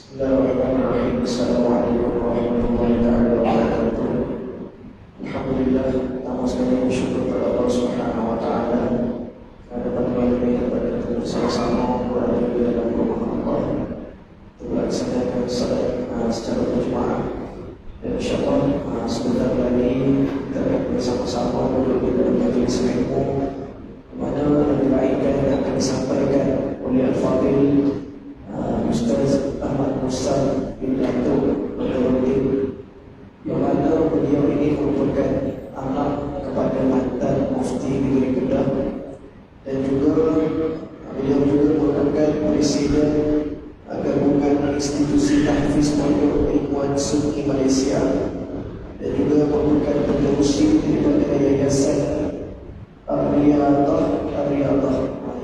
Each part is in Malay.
Bismillahirrahmanirrahim. Assalamualaikum warahmatullahi wabarakatuh. Alhamdulillah, pertama sekali bersyukur kepada Allah Subhanahu wa taala kerana pada ini kepada kita bersama-sama berada di dalam rumah Allah untuk melaksanakan salat secara berjemaah. Dan insyaallah sebentar lagi kita akan bersama-sama duduk di dalam majlis ilmu mana diraihkan dan akan disampaikan oleh Al-Fadhil Ustaz Ahmad Musa bin Abdul Badruddin, yang mana beliau ini merupakan anak kepada mantan Mufti Negeri Kedah, dan juga beliau juga merupakan Presiden Gabungan Institusi Tahfiz Pondok Ilmuwan Sunni Malaysia, dan juga merupakan pengerusi daripada Yayasan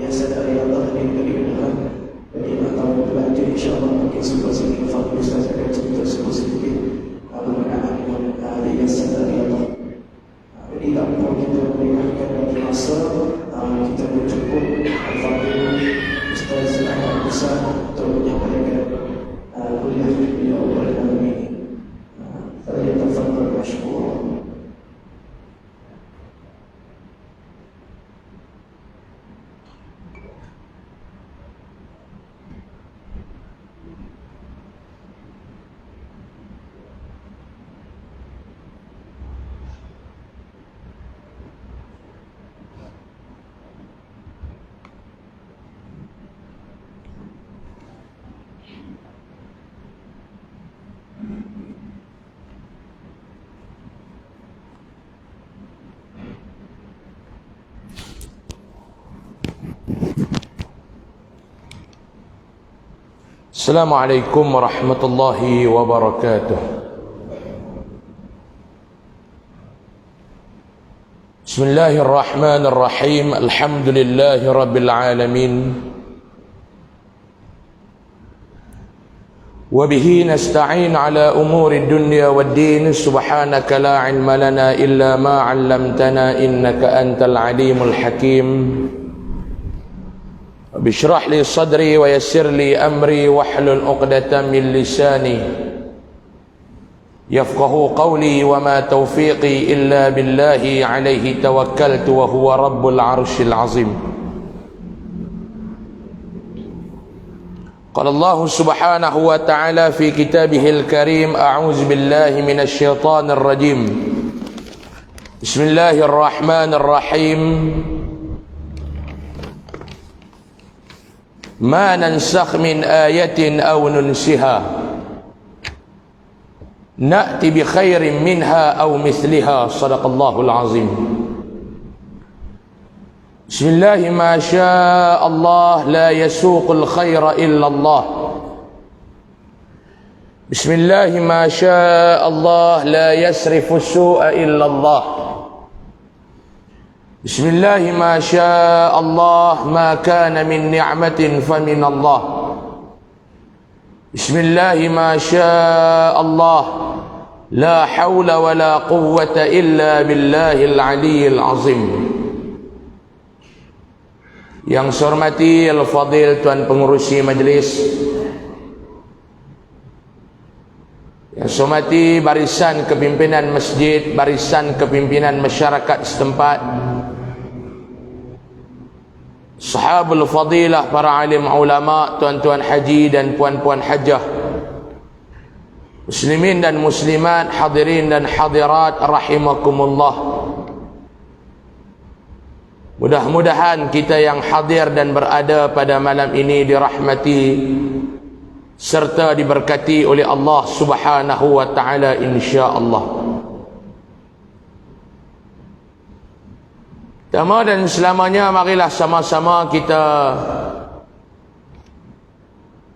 Yayasan Riyadhah di Negeri Kedah. Jadi nak tahu berlanjut insyaAllah mungkin sebuah sini Fadhil Ustaz akan cerita sebuah sedikit berkenaan dengan Yayasan Riyadhah. Jadi tanpa kita memberikan lagi masa, kita berjemput Al-Fadhil Ustaz Ahmad Musa untuk menyampaikan kuliah beliau pada malam ini. Saya tafadhal masykur. Assalamualaikum warahmatullahi wabarakatuh. Bismillahirrahmanirrahim. Alhamdulillahi rabbil alamin. Wabihi nasta'in ala umuri dunya waddin. Subhanaka la ilma lana illa ma 'allamtana innaka antal alimul hakim. Bishrah li sadri wa yassir li amri wahlul 'uqdatam min lisani yafqahu qawli wa ma tawfiqi illa billahi alayhi tawakkaltu wa huwa rabbul 'arsyil 'azim. Qala Allah subhanahu wa ta'ala fi kitabihil karim, a'udzu billahi minasy syaithanir rajim. Bismillahirrahmanirrahim. Ma nansakh min ayatin aw nunsiha na'ti bi khairin minha aw mithliha. Shadaqallahul azim. Bismillahi ma syaa Allah la yasuqul khaira illa Allah. Bismillahi ma syaa Allah la yasrifu su'a illa Allah. Bismillahi ma syaa Allah ma kana min ni'matin famin Allah. Bismillahi ma syaa Allah la hawla wa la quwwata illa billahil aliyyil azim. Yang saya hormati Al-Fadhil Tuan Pengurusi Majlis, yang saya hormati barisan kepimpinan masjid, barisan kepimpinan masyarakat setempat, sahabul fadilah, para alim ulama, tuan-tuan haji dan puan-puan hajah, muslimin dan muslimat, hadirin dan hadirat rahimakumullah. Mudah-mudahan kita yang hadir dan berada pada malam ini dirahmati serta diberkati oleh Allah Subhanahu wa taala insya-Allah. Pertama dan selamanya, marilah sama-sama kita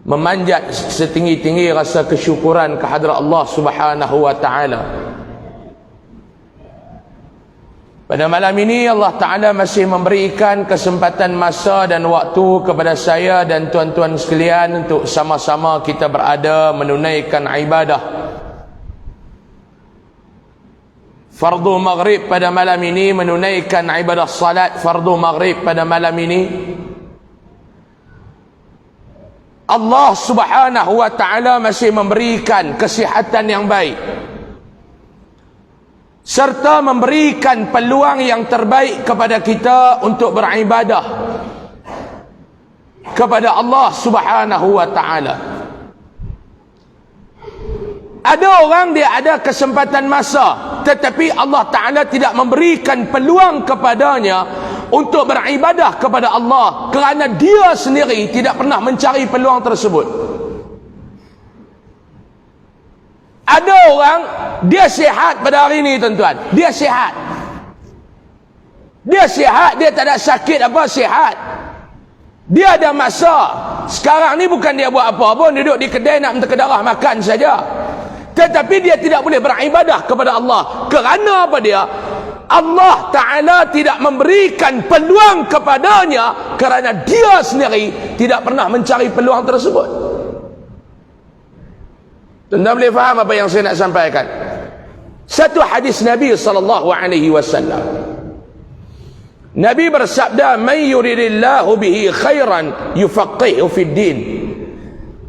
memanjat setinggi-tinggi rasa kesyukuran kehadrat Allah Subhanahu wa taala. Pada malam ini Allah Ta'ala masih memberikan kesempatan masa dan waktu kepada saya dan tuan-tuan sekalian untuk sama-sama kita berada menunaikan ibadah fardu maghrib pada malam ini, menunaikan ibadah salat fardu maghrib pada malam ini. Allah Subhanahu wa ta'ala masih memberikan kesihatan yang baik, serta memberikan peluang yang terbaik kepada kita untuk beribadah kepada Allah Subhanahu wa ta'ala. Ada orang dia ada kesempatan masa, tetapi Allah Ta'ala tidak memberikan peluang kepadanya untuk beribadah kepada Allah kerana dia sendiri tidak pernah mencari peluang tersebut. Ada orang dia sihat pada hari ini tuan-tuan, dia sihat, dia tak ada sakit apa, sihat, dia ada masa. Sekarang ni bukan dia buat apa pun, duduk di kedai nak minta kedarah makan saja, tetapi dia tidak boleh beribadah kepada Allah. Kerana apa dia? Allah Ta'ala tidak memberikan peluang kepadanya kerana dia sendiri tidak pernah mencari peluang tersebut. Tuan-tuan boleh faham apa yang saya nak sampaikan? Satu hadis Nabi SAW. Nabi bersabda, "Man yuridillahu bihi khairan yufaqihu fid din."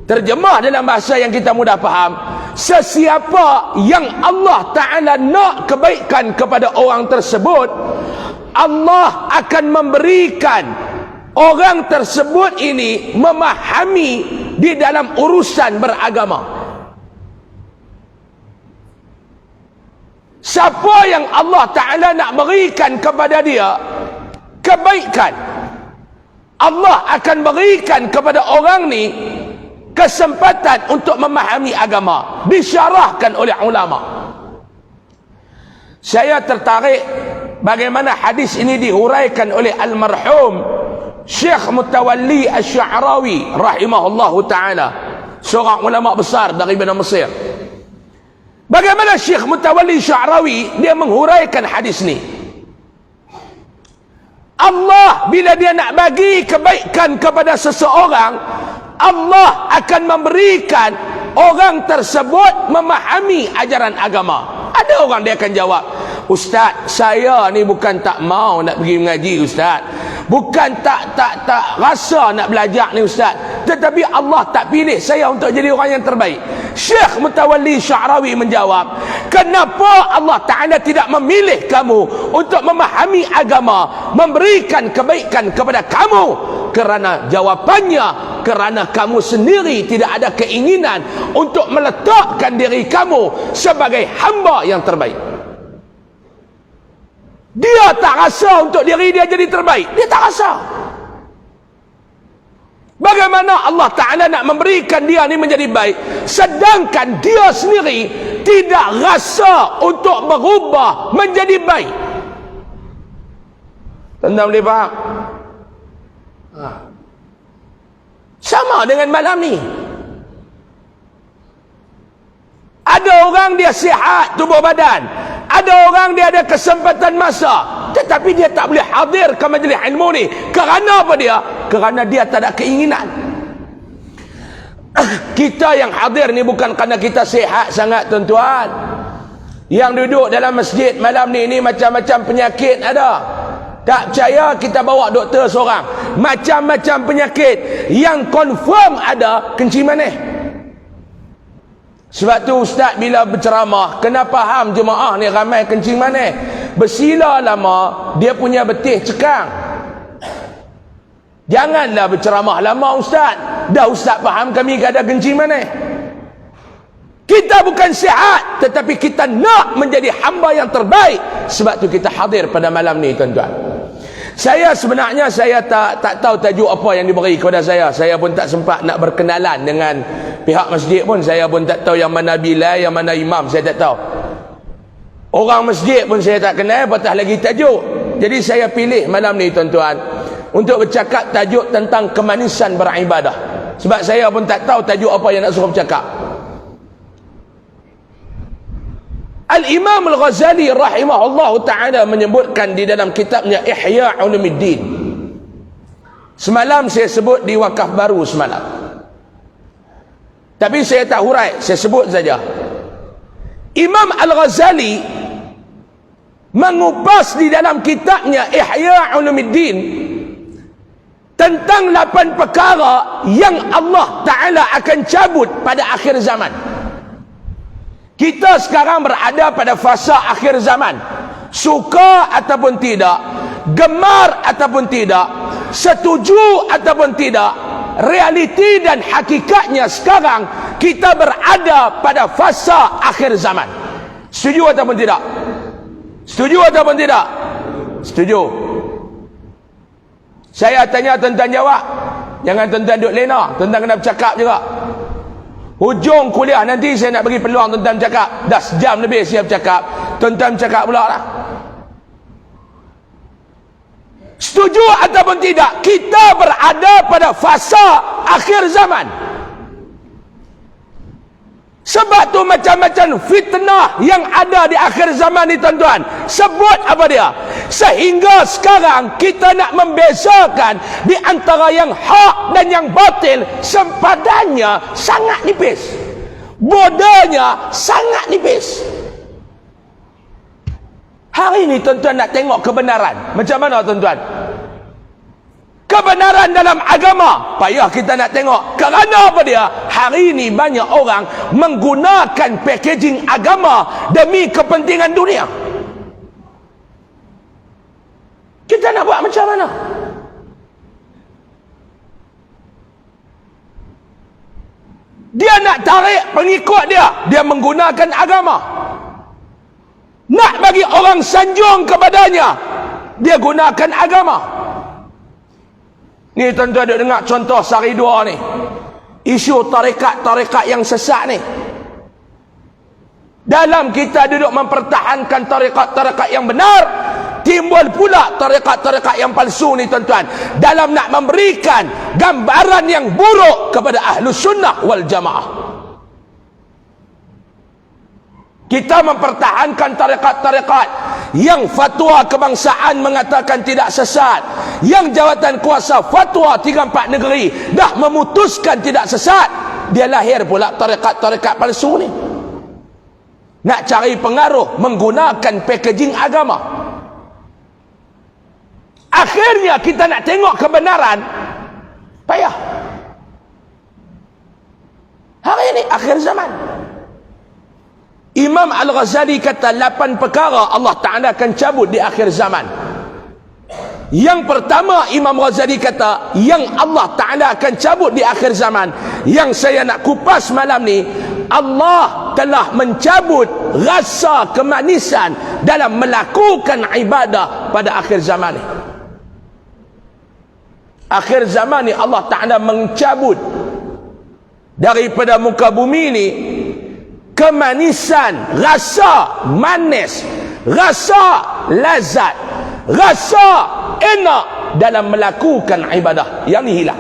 Terjemah dalam bahasa yang kita mudah faham, sesiapa yang Allah Ta'ala nak kebaikan kepada orang tersebut, Allah akan memberikan orang tersebut ini memahami di dalam urusan beragama. Siapa yang Allah Ta'ala nak berikan kepada dia kebaikan, Allah akan berikan kepada orang ni kesempatan untuk memahami agama, disyarahkan oleh ulama. Saya tertarik bagaimana hadis ini dihuraikan oleh almarhum Syekh Mutawalli Asy-Sya'rawi rahimahullahu ta'ala, seorang ulama besar dari Mesir. Bagaimana Syekh Mutawalli Sya'rawi dia menghuraikan hadis ni? Allah bila dia nak bagi kebaikan kepada seseorang, Allah akan memberikan orang tersebut memahami ajaran agama. Ada orang dia akan jawab, "Ustaz, saya ni bukan tak mau nak pergi mengaji Ustaz, bukan tak rasa nak belajar ni Ustaz, tetapi Allah tak pilih saya untuk jadi orang yang terbaik." Syekh Mutawalli Sya'rawi menjawab, kenapa Allah Ta'ala tidak memilih kamu untuk memahami agama, memberikan kebaikan kepada kamu? Kerana jawapannya, kerana kamu sendiri tidak ada keinginan untuk meletakkan diri kamu sebagai hamba yang terbaik. Dia tak rasa untuk diri dia jadi terbaik, dia tak rasa. Bagaimana Allah Ta'ala nak memberikan dia ni menjadi baik, sedangkan dia sendiri tidak rasa untuk berubah menjadi baik? Tuan-tuan boleh faham? Sama dengan malam ni. Ada orang dia sihat tubuh badan, ada orang dia ada kesempatan masa, tetapi dia tak boleh hadir ke majlis ilmu ni. Kerana apa dia? Kerana dia tak ada keinginan. Kita yang hadir ni bukan kerana kita sihat sangat tuan-tuan. Yang duduk dalam masjid malam ni macam-macam penyakit ada. Tak percaya, kita bawa doktor seorang, macam-macam penyakit yang confirm ada, kencing manis. Sebab tu ustaz bila berceramah kena faham jemaah ni ramai kencing manis. Bersila lama dia punya betih cekang. Janganlah berceramah lama ustaz, dah ustaz faham kami ada kencing manis. Kita bukan sihat, tetapi kita nak menjadi hamba yang terbaik. Sebab tu kita hadir pada malam ni tuan-tuan. Saya sebenarnya saya tak tahu tajuk apa yang diberi kepada saya. Saya pun tak sempat nak berkenalan dengan pihak masjid pun. Saya pun tak tahu yang mana bilal, yang mana imam, saya tak tahu. Orang masjid pun saya tak kenal, apatah lagi tajuk. Jadi saya pilih malam ni tuan-tuan untuk bercakap tajuk tentang kemanisan beribadah. Sebab saya pun tak tahu tajuk apa yang nak suruh bercakap. Al-Imam Al-Ghazali rahimahullahu ta'ala menyebutkan di dalam kitabnya Ihya Ulumuddin. Semalam saya sebut di wakaf baru semalam, tapi saya tak hurai, saya sebut saja. Imam Al-Ghazali mengupas di dalam kitabnya Ihya Ulumuddin tentang 8 perkara yang Allah Ta'ala akan cabut pada akhir zaman. Kita sekarang berada pada fasa akhir zaman. Suka ataupun tidak, gemar ataupun tidak, setuju ataupun tidak, realiti dan hakikatnya sekarang kita berada pada fasa akhir zaman. Setuju ataupun tidak? Setuju ataupun tidak? Setuju. Saya tanya, tuan-tuan jawab. Jangan tuan-tuan duduk lena, tuan-tuan kena bercakap juga. Hujung kuliah nanti saya nak bagi peluang tuan-tuan bercakap. Dah sejam lebih saya bercakap, tuan-tuan bercakap pula lah. Setuju ataupun tidak, kita berada pada fasa akhir zaman. Sebab tu macam-macam fitnah yang ada di akhir zaman ni tuan-tuan. Sebut apa dia? Sehingga sekarang kita nak membezakan di antara yang hak dan yang batil, sempadannya sangat nipis. Bodanya sangat nipis. Hari ini tuan-tuan nak tengok kebenaran. Macam mana tuan-tuan? Kebenaran dalam agama payah kita nak tengok. Kerana apa dia? Hari ini banyak orang menggunakan packaging agama demi kepentingan dunia. Kita nak buat macam mana? Dia nak tarik pengikut dia, dia menggunakan agama. Nak bagi orang sanjung kepadanya, dia gunakan agama. Ni tuan-tuan duk dengar contoh sehari dua ni. Isu tarekat-tarekat yang sesat ni. Dalam kita duduk mempertahankan tarekat-tarekat yang benar, timbul pula tarekat-tarekat yang palsu ni tuan-tuan. Dalam nak memberikan gambaran yang buruk kepada Ahlus Sunnah wal Jamaah. Kita mempertahankan tarekat-tarekat yang fatwa kebangsaan mengatakan tidak sesat, yang jawatan kuasa fatwa 3-4 negeri dah memutuskan tidak sesat. Dia lahir pula tarekat-tarekat palsu ni. Nak cari pengaruh menggunakan packaging agama. Akhirnya kita nak tengok kebenaran, payah. Hari ini akhir zaman. Imam Al-Ghazali kata 8 perkara Allah Ta'ala akan cabut di akhir zaman. Yang pertama, Imam Ghazali kata yang Allah Ta'ala akan cabut di akhir zaman, yang saya nak kupas malam ni, Allah telah mencabut rasa kemanisan dalam melakukan ibadah pada akhir zaman ni. Akhir zaman ni Allah Ta'ala mencabut daripada muka bumi ni kemanisan, rasa manis, rasa lazat, rasa enak dalam melakukan ibadah. Yang ni hilang.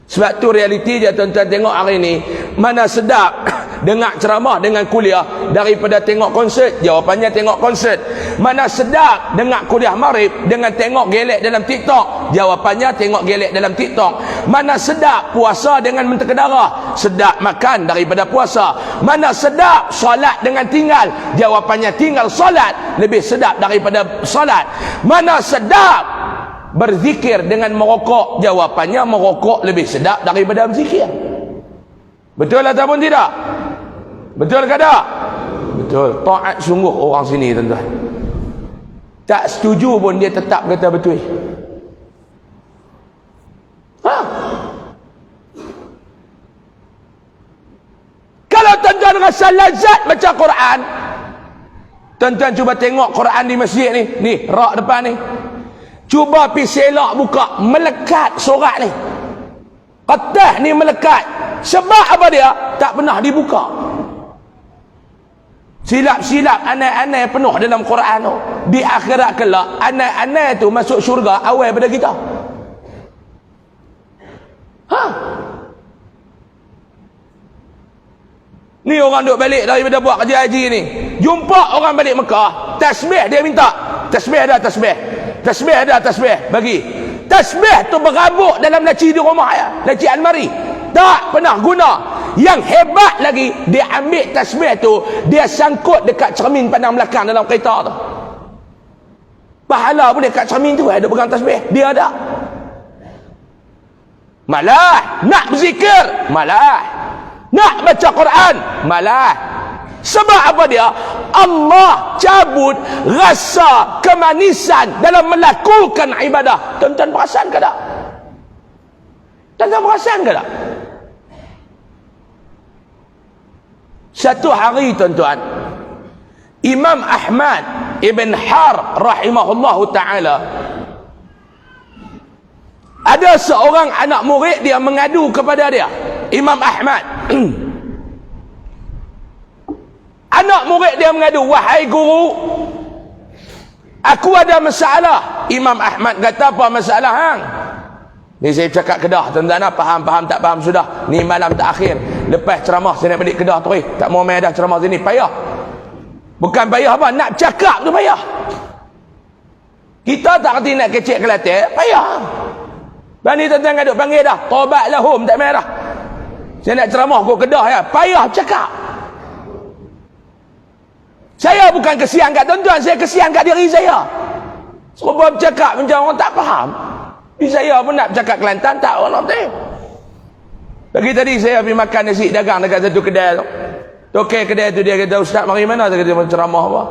Sebab tu realiti je tuan-tuan tengok hari ni, mana sedap dengar ceramah dengan kuliah daripada tengok konsert. Jawapannya tengok konsert. Mana sedap dengar kuliah maghrib dengan tengok gelek dalam TikTok. Jawapannya tengok gelek dalam TikTok. Mana sedap puasa dengan menterkedara. Sedap makan daripada puasa. Mana sedap solat dengan tinggal. Jawapannya tinggal solat lebih sedap daripada solat. Mana sedap berzikir dengan merokok. Jawapannya merokok lebih sedap daripada berzikir. Betul ataupun tidak? Betul ke tak? Betul. Taat sungguh orang sini tuan-tuan. Tak setuju pun dia tetap kata betul. Kalau tuan-tuan rasa lazat baca Quran, tuan-tuan cuba tengok Quran di masjid ni. Ni, rak depan ni. Cuba pergi selak buka, melekat surat ni. Kertas ni melekat. Sebab apa dia? Tak pernah dibuka. Silap-silap anai-anai penuh dalam Quran tu. Di akhirat kelak, anai-anai tu masuk syurga awal pada kita. Ni orang duk balik daripada buat kerja haji ni. Jumpa orang balik Mekah, tasbih dia minta. Tasbih ada tasbih. Tasbih ada tasbih, bagi. Tasbih tu berabuk dalam laci di rumah ya, laci almari. Tak pernah guna. Yang hebat lagi, dia ambil tasbih tu, dia sangkut dekat cermin pandang belakang dalam kereta tu. Pahala pun dekat cermin tu ada pegang tasbih. Dia ada. malah. Nak berzikir, malah. Nak baca Quran, malah. Sebab apa dia? Allah cabut rasa kemanisan dalam melakukan ibadah. Tuan-tuan perasan ke tak? Tuan-tuan perasan ke tak? Satu hari tuan-tuan, Imam Ahmad Ibn Har rahimahullahu ta'ala, ada seorang anak murid dia mengadu kepada dia, Imam Ahmad. Anak murid dia mengadu, wahai guru, aku ada masalah. Imam Ahmad kata, apa masalah hang? Ni saya cakap Kedah, tuan-tuan, faham tak faham sudah. Ni malam terakhir, lepas ceramah saya nak balik Kedah tu, tak mau main dah ceramah sini, payah. Bukan payah apa, nak cakap tu payah. Kita tak kerti nak kecek Kelantan, payah. Bani tuan-tuan kaduk panggil dah, tobat lahum, tak main dah. Saya nak ceramah ke Kedah ya, payah cakap. Saya bukan kesian kat tuan-tuan, saya kesian kat diri saya. Serupa bercakap macam orang tak faham. Saya pun nak bercakap Kelantan, tak orang nanti. Pagi tadi saya pergi makan nasi dagang dekat satu kedai tu. Tokek kedai tu dia kata, Ustaz mari mana? Dia kata, ceramah apa?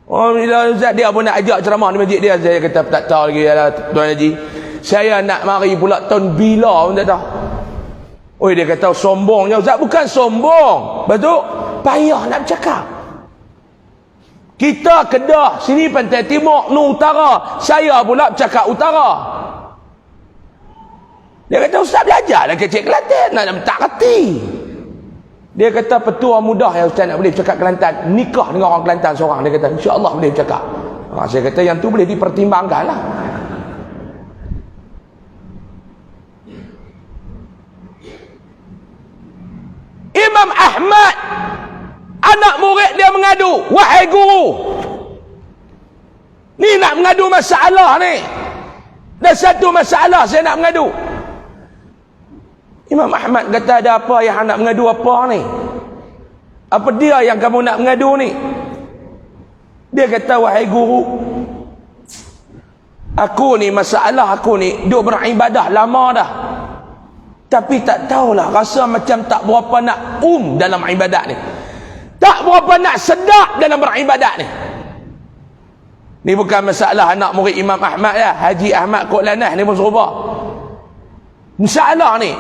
Oh, bila Ustaz dia pun nak ajak ceramah di masjid dia. Saya kata, tak tahu lagi lah Tuan Haji. Saya nak mari pula tahun bila pun tak tahu. Oh, dia kata sombongnya Ustaz. Bukan sombong. Betul? Payah nak bercakap. Kita Kedah, sini Pantai Timur, Nur Utara. Saya pula bercakap Utara. Dia kata, Ustaz belajar lah kecil Kelantan. Nak tak kerti. Dia kata, petua mudah ya Ustaz nak boleh bercakap Kelantan. Nikah dengan orang Kelantan seorang. Dia kata, insya-Allah boleh bercakap. Saya kata, yang tu boleh dipertimbangkan lah. Imam Ahmad, anak murid dia mengadu, wahai guru, ni nak mengadu masalah ni. Dah satu masalah saya nak mengadu. Imam Ahmad kata, ada apa yang nak mengadu apa ni? Apa dia yang kamu nak mengadu ni? Dia kata, wahai guru, aku ni, masalah aku ni, duk beribadah lama dah. Tapi tak tahulah, rasa macam tak berapa nak dalam ibadat ni. Tak berapa nak sedap dalam beribadat ni. Ni bukan masalah anak murid Imam Ahmad ya, Haji Ahmad Kok Lanah ni pun serupa. Masalah ni,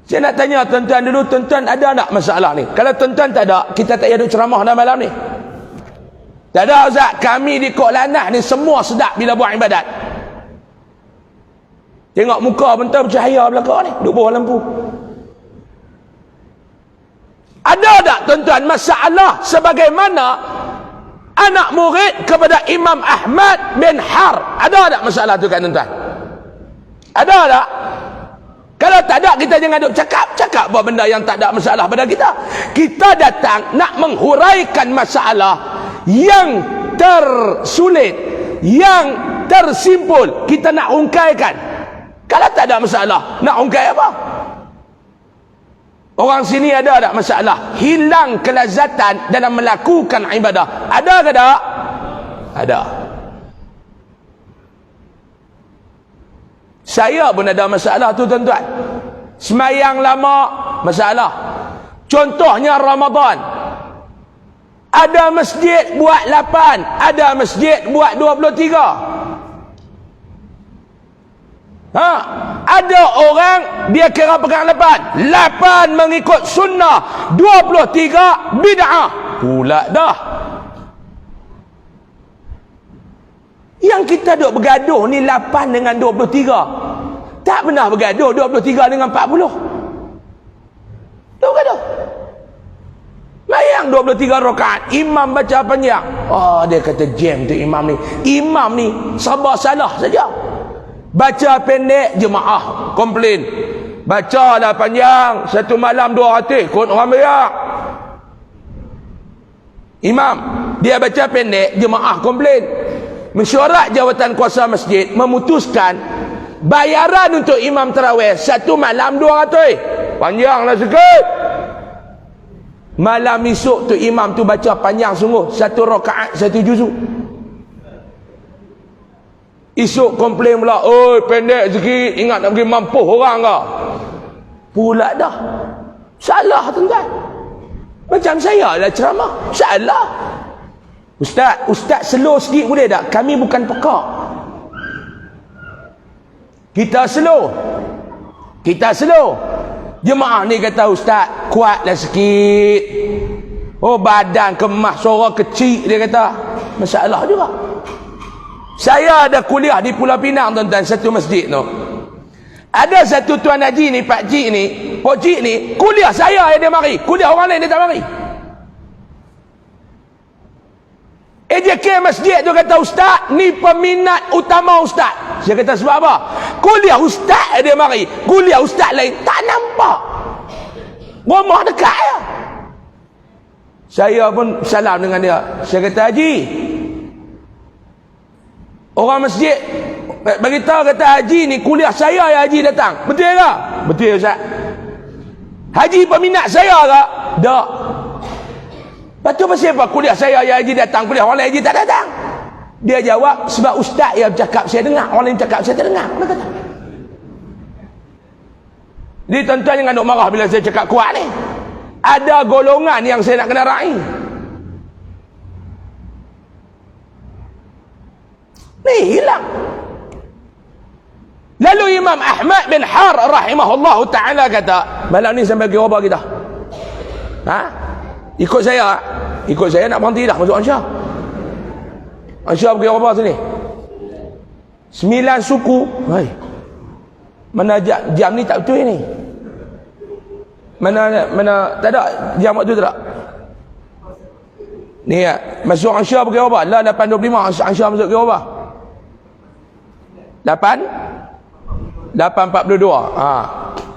saya nak tanya tuan-tuan dulu, tuan-tuan ada tak masalah ni? Kalau tuan-tuan tak ada, kita tak payah duk ceramah dah malam ni. Tak ada Ustaz, kami di Kok Lanah ni semua sedap bila buat ibadat. Tengok muka bentar bercahaya belakang ni, duk bawah lampu. Ada tak tuan-tuan masalah sebagaimana anak murid kepada Imam Ahmad bin Har? Ada tak masalah tu kan tuan-tuan? Ada tak? Kalau tak ada, kita jangan duk cakap apa benda yang tak ada masalah pada kita. Kita datang nak menghuraikan masalah yang tersulit, yang tersimpul, kita nak ungkaikan. Kalau tak ada masalah, nak ungkai apa? Orang sini ada tak masalah? Hilang kelazatan dalam melakukan ibadah. Ada ke tak? Ada. Saya pun ada masalah tu tuan-tuan. Semayang lama, masalah. Contohnya Ramadan. Ada masjid buat 8, ada masjid buat 23. Ada orang dia kira pegang 8 mengikut sunnah, 23 bid'ah pula dah. Yang kita duk bergaduh ni 8 dengan 23. Tak pernah bergaduh 23 dengan 40. Duk bergaduh. Mayang 23 rakaat, imam baca panjang. Dia kata jam tu imam ni. Imam ni sabar salah saja. Baca pendek, jemaah komplain. Baca lah panjang, satu malam 200 kot orang berak. Imam dia baca pendek, jemaah komplain. Mesyuarat jawatan kuasa masjid memutuskan bayaran untuk imam tarawih satu malam 200. Panjanglah sikit. Malam esok tu imam tu baca panjang sungguh, satu rakaat satu juzuk. Esok komplain pula, oi pendek sikit, ingat nak pergi mampuh orang ke? Pula dah. Salah tuan-tuan. Macam saya lah ceramah. Salah. Ustaz slow sikit boleh tak? Kami bukan pekak. Kita slow. Jemaah ni kata ustaz, kuatlah sikit. Oh badan kemas, suara kecil dia kata. Masalah juga. Saya ada kuliah di Pulau Pinang tuan-tuan, satu masjid tu. Ada satu tuan haji ni, pak cik ni, pok cik ni, kuliah saya yang dia mari, kuliah orang lain dia tak mari. AJK masjid tu kata, ustaz ni peminat utama ustaz. Saya kata sebab apa? Kuliah ustaz dia mari, kuliah ustaz lain tak nampak. Rumah dekat ya. Saya pun salam dengan dia. Saya kata, haji, orang masjid beritahu kata haji ni kuliah saya ya haji datang. Betul ke? Betul ustaz. Haji peminat saya ke? Tak. Lepas tu pasal apa kuliah saya ya haji datang, kuliah orang lain haji tak datang? Dia jawab, sebab ustaz yang cakap saya dengar, orang lain cakap saya tak dengar. Dia kata. Jadi tuan-tuan jangan duk marah bila saya cakap kuat ni. Ada golongan yang saya nak kena raih. Ni hilang. Lalu Imam Ahmad bin Har rahimahullah ta'ala kata, malam ni sampai pergi robah kita. Ikut saya nak berhenti dah masuk Ansha. Ansha pergi robah sini. 9 suku. Hai. Mana jam ni tak betul ni? Mana tak ada jam waktu tak ada. Ni ya, masuk Ansha pergi robah. Lah 8.25 Ansha masuk pergi robah. 8.42.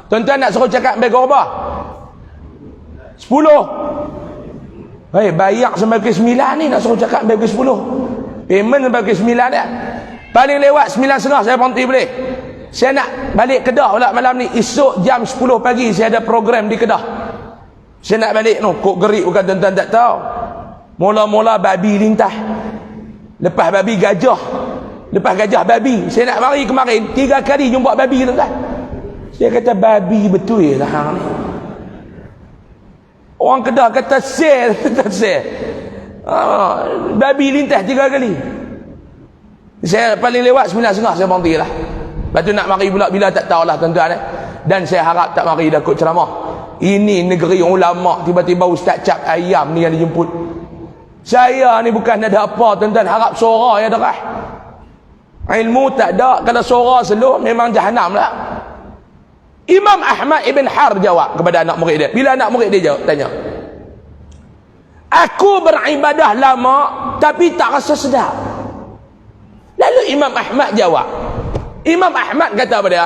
Tuan-tuan nak suruh cakap sampai ke robah 10. Hei, bayar sampai ke 9 ni nak suruh cakap sampai ke 10. Payment sampai ke 9 dia. Paling lewat 9.30 saya berhenti boleh. Saya nak balik Kedah pula malam ni. Esok jam 10 pagi saya ada program di Kedah. Saya nak balik tu. Kok gerik bukan tuan-tuan tak tahu. Mula-mula babi lintah. Lepas babi gajah. Lepas gajah babi. Saya nak mari kemarin 3 kali jumpa babi tuan-tuan. Saya kata babi betul lah hang ni. Orang Kedah kata sel, kata sel. Babi lintah 3 kali. Saya paling lewat 9.30 saya berhenti lah. Lepas tu nak mari pula bila tak tahulah tuan-tuan. Dan saya harap tak mari dah kot ceramah. Ini negeri ulama, tiba-tiba Ustaz Cap Ayam ni yang dijemput. Saya ni bukan ada apa tuan-tuan, harap suara ya derah. Ilmu tak ada, kalau suara slow memang jahanam lah. Imam Ahmad ibn Har jawab kepada anak murid dia. Bila anak murid dia jawab, tanya, aku beribadah lama tapi tak rasa sedap. Lalu Imam Ahmad jawab. Imam Ahmad kata pada dia,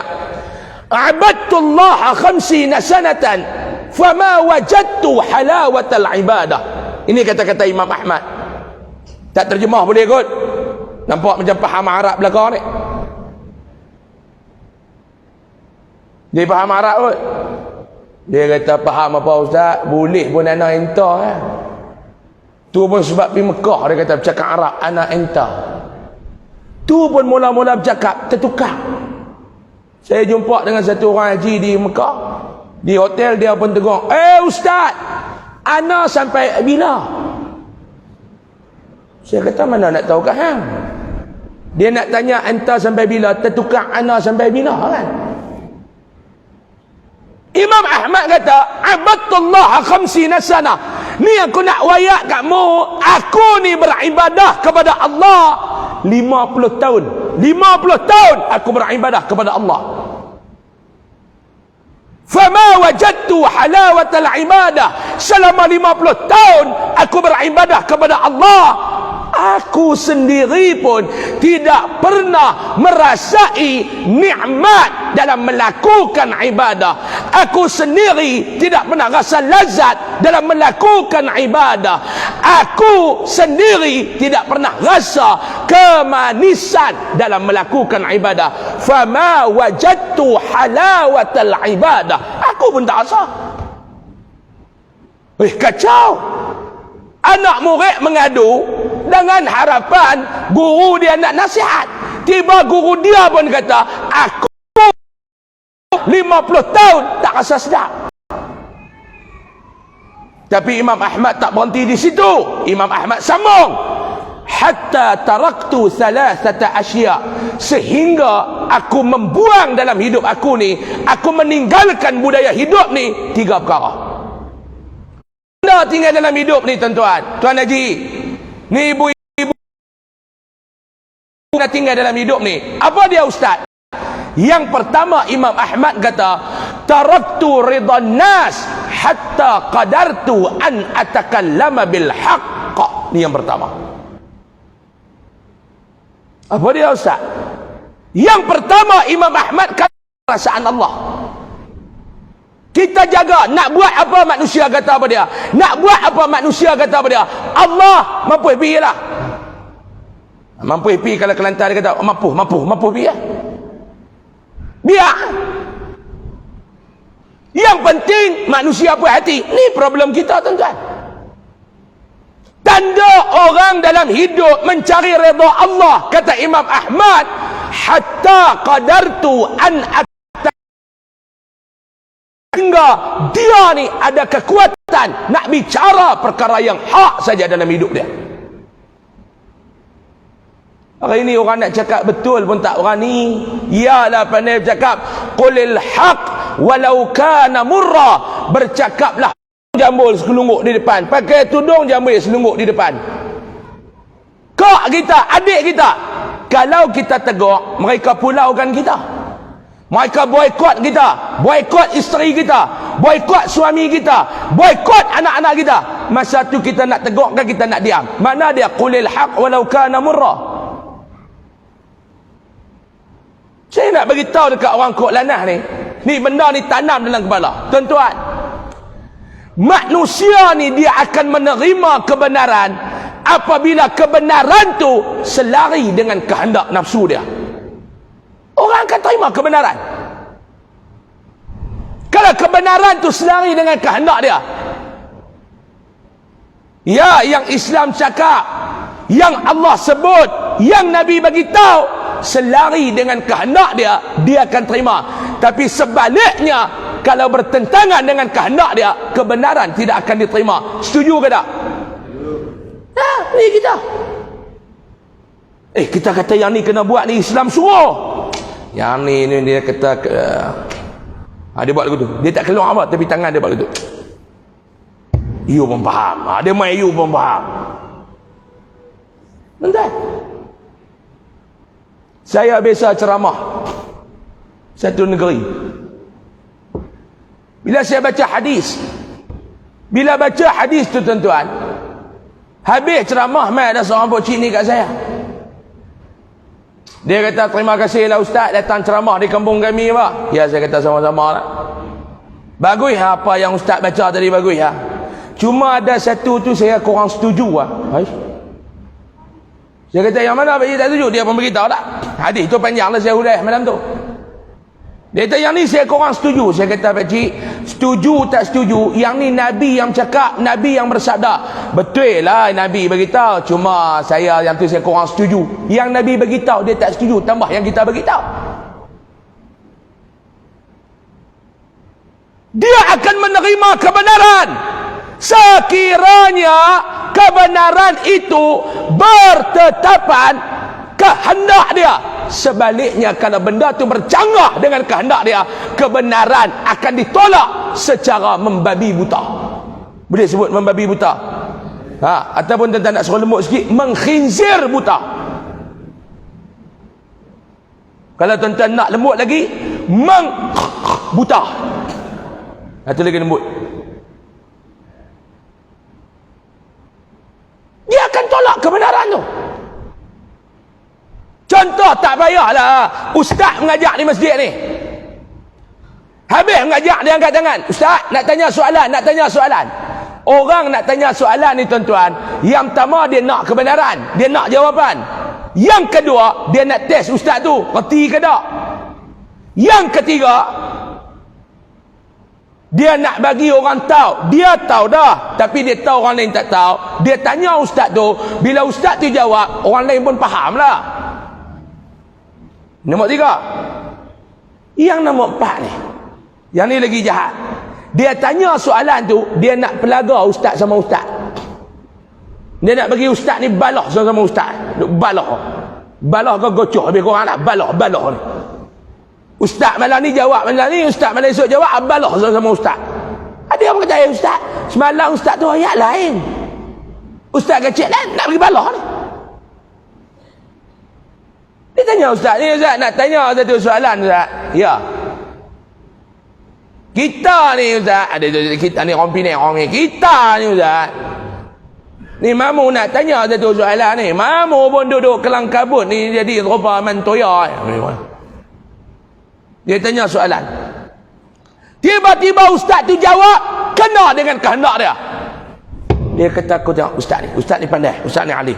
abadtullah 50 sanatan fama wajadtu halawatal ibadah. Ini kata-kata Imam Ahmad. Tak terjemah boleh kot. Nampak macam faham Arab belakang ni. Dia faham Arab kot. Dia kata faham apa ustaz? Boleh pun anak entah kan. Tu pun sebab pergi Mekah dia kata bercakap Arab anak entah. Tu pun mula-mula bercakap tertukar. Saya jumpa dengan satu orang haji di Mekah. Di hotel dia pun tegur, ustaz, anak sampai bila? Saya kata mana nak tahu hang? Dia nak tanya anta sampai bila, tertukar ana sampai bila kan? Imam Ahmad kata, abadtullah 50 sana. Ni aku nak wayak kamu, aku ni beribadah kepada Allah 50 tahun. 50 tahun aku beribadah kepada Allah. Fama wajadtu halawatal ibadah. Selama 50 tahun aku beribadah kepada Allah, aku sendiri pun tidak pernah merasai nikmat dalam melakukan ibadah. Aku sendiri tidak pernah rasa lazat dalam melakukan ibadah. Aku sendiri tidak pernah rasa kemanisan dalam melakukan ibadah. Fama wajadtu halawatal ibadah. Aku pun tak rasa. Kacau. Anak murid mengadu dengan harapan guru dia nak nasihat. tiba guru dia pun kata, aku 50 tahun tak rasa sedap. Tapi Imam Ahmad tak berhenti di situ. Imam Ahmad sambung, hatta taraktu thalathata asya, sehingga aku membuang dalam hidup aku ni, aku meninggalkan budaya hidup ni 3 perkara. Anda tinggal dalam hidup ni tuan-tuan, Tuan Haji, ni ibu-ibu nak tinggal dalam hidup ni, apa dia ustaz? Yang pertama Imam Ahmad kata, taraktu ridhan nas hatta qadartu an atakallama bil haqq. Ni yang pertama. Apa dia ustaz? Yang pertama Imam Ahmad kata perasaan Allah. Kita jaga, nak buat apa manusia kata apa dia, nak buat apa manusia kata apa dia, Allah mampu happy lah. Mampu happy kalau Kelantan dia kata mampu happy lah. Biar. Yang penting manusia puas hati. Ni problem kita tuan-tuan. Tanda orang dalam hidup mencari redha Allah, kata Imam Ahmad, hatta qadartu an hingga dia ni ada kekuatan nak bicara perkara yang hak saja dalam hidup dia. Hari ini orang nak cakap betul pun tak berani. Ialah pandai bercakap, qulil haq walau kana murra, bercakaplah jambul selungguk di depan, pakai tudung jambul selungguk di depan. Kak kita, adik kita, kalau kita tegur, mereka pulaukan kita, mereka boikot kita, boikot isteri kita, boikot suami kita, boikot anak-anak kita. Masa tu kita nak tegur kan kita nak diam? Mana dia qulil haq walau kana murra? Saya nak beritahu dekat orang kok lanah ni benda ni tanam dalam kepala. Tuan-tuan, manusia ni dia akan menerima kebenaran apabila kebenaran tu selari dengan kehendak nafsu dia. Orang akan terima kebenaran kalau kebenaran tu selari dengan kehendak dia. Ya, yang Islam cakap, yang Allah sebut, yang Nabi bagi tahu, selari dengan kehendak dia, dia akan terima. Tapi sebaliknya, kalau bertentangan dengan kehendak dia, kebenaran tidak akan diterima. Setuju ke tak? Nah, ni kita. Kita kata yang ni kena buat ni, Islam suruh. Yang ni dia kata dia buat lagu tu. Dia tak keluar apa, tapi tangan dia buat lagu tu. You pun faham. Dia main you pun faham. Entah. Saya biasa ceramah satu negeri. Bila saya baca hadis, bila baca hadis tu tuan-tuan, habis ceramah mai ada seorang pocik ni kat saya. Dia kata, terima kasihlah ustaz datang ceramah di kampung kami pak. Ya, saya kata sama-sama lah. Bagus apa yang ustaz baca tadi, bagus ya. Cuma ada satu tu saya kurang setuju lah. Saya kata yang mana Pak Cik tak setuju? Dia pun beritahu tak? Hadis tu panjang lah saya huraikan malam tu. Dia kata yang ni saya kurang setuju. Saya kata Pak Cik, setuju tak setuju, yang ni Nabi yang cakap, Nabi yang bersabda. Betul lah Nabi beritahu, cuma saya yang tu saya kurang setuju. Yang Nabi beritahu dia tak setuju, tambah yang kita beritahu. Dia akan menerima kebenaran sekiranya kebenaran itu bertetapan kehendak dia. Sebaliknya, kalau benda tu bercanggah dengan kehendak dia, kebenaran akan ditolak secara membabi buta. Boleh sebut membabi buta? Ataupun tuan-tuan nak suruh lembut sikit, mengkhinzir buta. Kalau tuan-tuan nak lembut lagi, buta. Itu lagi lembut. Dia akan tolak kebenaran tu. Contoh, tak payahlah ustaz mengajak di masjid ni, habis mengajak dia angkat tangan, ustaz nak tanya soalan. Orang nak tanya soalan ni tuan-tuan, yang pertama dia nak kebenaran, dia nak jawapan. Yang kedua, dia nak test ustaz tu reti ke tak. Yang ketiga, dia nak bagi orang tahu, dia tahu dah, tapi dia tahu orang lain tak tahu. Dia tanya ustaz tu, bila ustaz tu jawab, orang lain pun faham lah. Nombor 3. Yang nombor 4 ni, yang ni lagi jahat. Dia tanya soalan tu, dia nak pelaga ustaz sama ustaz. Dia nak bagi ustaz ni balah sama ustaz. Balah ke gocoh lebih kurang lah. Balah ni. Ustaz malam ni jawab malam ni, ustaz malam esok jawab, balah sama ustaz. Ada yang kata, ustaz, semalam ustaz tu ayat lain, ustaz kecil lain, nak bagi balah ni. Dia tanya ustaz ni, ustaz nak tanya satu soalan ustaz. Ya, kita ni ustaz, ada kita ni orang Penang, orang ni, kita ni ustaz ni, mamu nak tanya satu soalan ni. Mamu pun duduk kelang kabut ni, jadi rupa mantoya. Dia tanya soalan, tiba-tiba ustaz tu jawab kena dengan kehendak dia. Dia kata, aku tengok ustaz ni pandai, ustaz ni alim.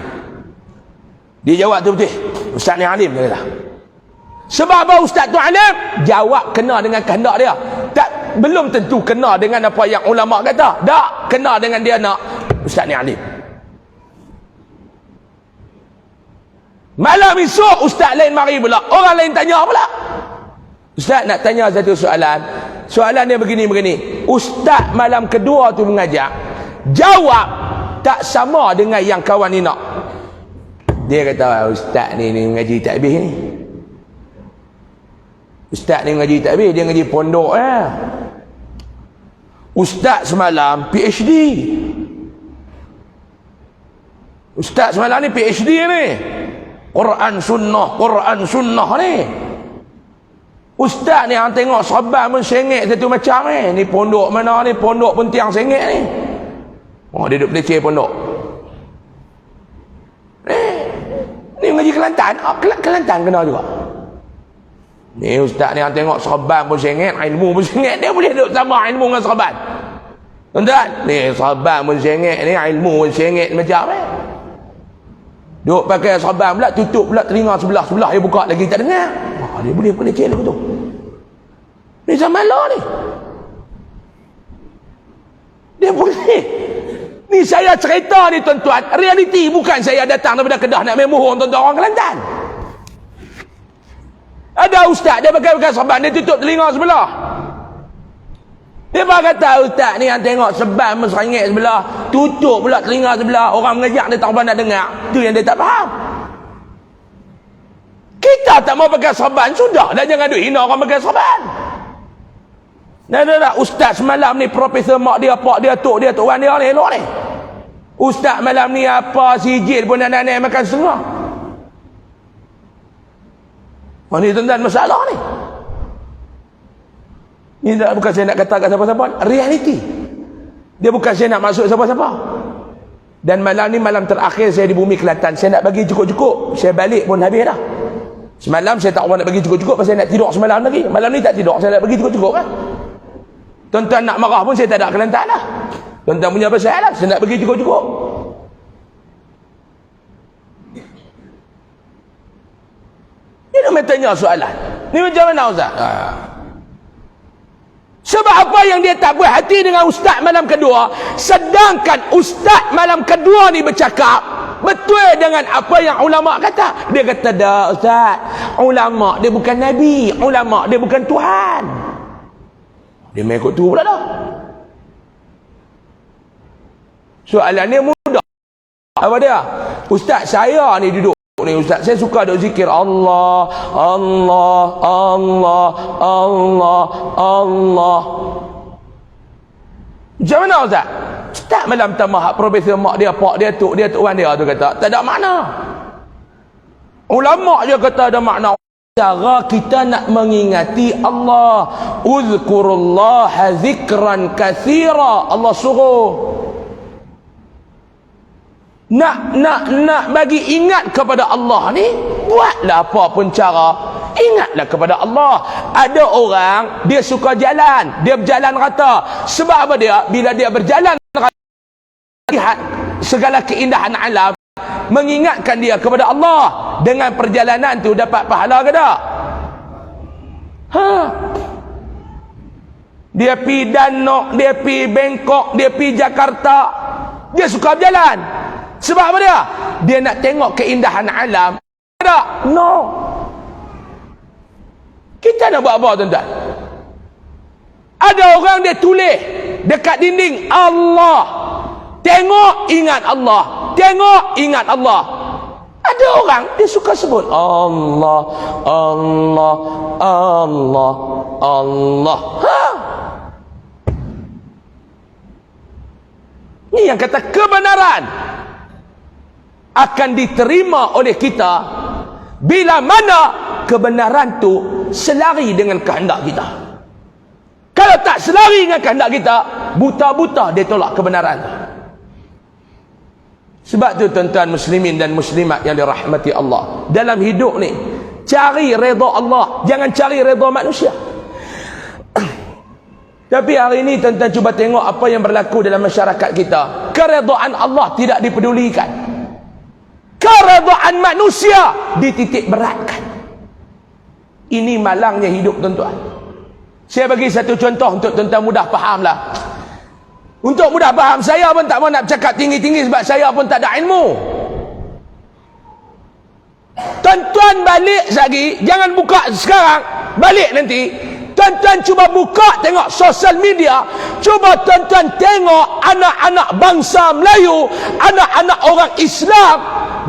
Dia jawab tu betul, ustaz ni alim, dia kata. Sebab apa ustaz tu alim? Jawab kena dengan kehendak dia. Tak, belum tentu kena dengan apa yang ulama kata. Tak, kena dengan dia nak ustaz ni alim. Malam esok ustaz lain mari pula, orang lain tanya pula. Ustaz nak tanya satu soalan. Soalan dia begini. Ustaz malam kedua tu mengajar, jawab tak sama dengan yang kawan ni nak. Dia kata, ustaz ni mengaji tak habis ni. Ustaz ni mengaji tak habis, dia mengaji pondok Ustaz semalam PhD. Ustaz semalam ni PhD ni. Quran sunnah ni. Ustaz ni yang tengok sahabat pun sengit satu macam ni. Ni pondok mana ni? Pondok pun tiang sengit ni. Oh, dia duduk peleceh pondok. Ni mengaji Kelantan. Kelantan kena juga. Ni ustaz ni yang tengok sahabat pun sengit, ilmu pun sengit. Dia boleh duduk sama ilmu dengan sahabat. Tuan-tuan, ni sahabat pun sengit, ni ilmu pun sengit macam ni. Duk pakai sahabat pula, tutup pula telinga sebelah dia buka lagi tak dengar. Dia boleh peleceh lagu tu. Ni zaman lah ni. Dia boleh. Ni saya cerita ni tuan-tuan, realiti, bukan saya datang daripada Kedah nak memohon tuan-tuan orang Kelantan. Ada ustaz dia pakai sahabat, dia tutup telinga sebelah. Dia kata, ustaz ni yang tengok sebab mesrangit sebelah, tutup pula telinga sebelah, orang mengajak dia tak nak dengar. Tu yang dia tak faham. Kita tak mau pakai sahabat, sudah dah, jangan duk hina orang pakai sahabat. Dah, ustaz semalam ni profesor mak dia, pak dia, tok dia, tuan dia ni elok ni. Ustaz malam ni apa sijil pun nak makan setengah. Ni tuan-tuan masalah ni. Ini bukan saya nak kata kat siapa-siapa, realiti. Dia bukan saya nak masuk siapa-siapa. Dan malam ni malam terakhir saya di bumi Kelantan. Saya nak bagi cukup-cukup, saya balik pun habis dah. Semalam saya tak nak bagi cukup-cukup pasal saya nak tidur semalam lagi. Malam ni tak tidur, saya nak bagi cukup-cukup kan. Tuan-tuan nak marah pun saya tak ada Kelantan lah. Tuan-tuan punya pasal lah, saya nak bagi cukup-cukup. Dia nak tanya soalan. Ni macam mana ustaz? Sebab apa yang dia tak buat hati dengan ustaz malam kedua, sedangkan ustaz malam kedua ni bercakap betul dengan apa yang ulama kata. Dia kata, dah ustaz, ulama dia bukan nabi, ulama dia bukan Tuhan. Dia main ikut tu pula dah. Soalan dia mudah. Apa dia? Ustaz saya ni duduk ni, ustaz saya suka duk zikir Allah, Allah, Allah, Allah, Allah. Macam mana ustaz? Ustaz malam tamah profesor mak dia, pak dia, tok dia, tuan dia tu kata tak ada makna. Ulama je kata ada makna. Cara kita nak mengingati Allah, uzkurullaha zikran katsira. Allah suruh nak bagi ingat kepada Allah ni, buatlah apa pun cara, ingatlah kepada Allah. Ada orang dia suka jalan, dia berjalan rata. Sebab apa dia? Bila dia berjalan rata, lihat segala keindahan alam, mengingatkan dia kepada Allah. Dengan perjalanan tu dapat pahala ke tak? Dia pi Danok, dia pi Bangkok, dia pi Jakarta, dia suka berjalan. Sebab apa dia? Dia nak tengok keindahan alam. Tak? No. Kita nak buat apa tuan-tuan? Ada orang dia tulis dekat dinding Allah. Tengok ingat Allah. Tengok ingat Allah. Ada orang dia suka sebut Allah, Allah, Allah, Allah. Ni yang kata kebenaran akan diterima oleh kita bila mana kebenaran tu selari dengan kehendak kita. Kalau tak selari dengan kehendak kita, buta-buta dia tolak kebenaran. Sebab tu tuan-tuan muslimin dan muslimat yang dirahmati Allah, dalam hidup ni cari redha Allah, jangan cari redha manusia. Tapi hari ini tuan-tuan cuba tengok apa yang berlaku dalam masyarakat kita. Keredaan Allah tidak dipedulikan. Keredaan manusia dititik beratkan. Ini malangnya hidup tuan-tuan. Saya bagi satu contoh untuk tuan-tuan mudah fahamlah. Untuk mudah faham, saya pun tak mau nak bercakap tinggi-tinggi sebab saya pun tak ada ilmu. Tuan-tuan balik lagi, jangan buka sekarang, balik nanti. Tuan-tuan cuba buka tengok sosial media, cuba tuan-tuan tengok anak-anak bangsa Melayu, anak-anak orang Islam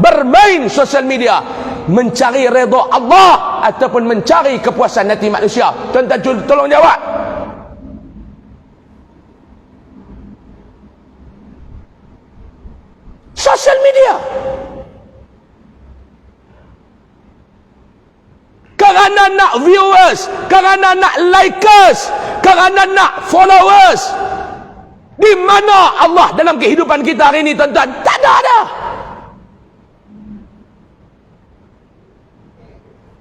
bermain sosial media, mencari redha Allah ataupun mencari kepuasan hati manusia. Tuan-tuan tolong jawab. Sosial media. Kerana nak viewers, kerana nak likers, kerana nak followers. Di mana Allah dalam kehidupan kita hari ini tuan-tuan? Tak ada.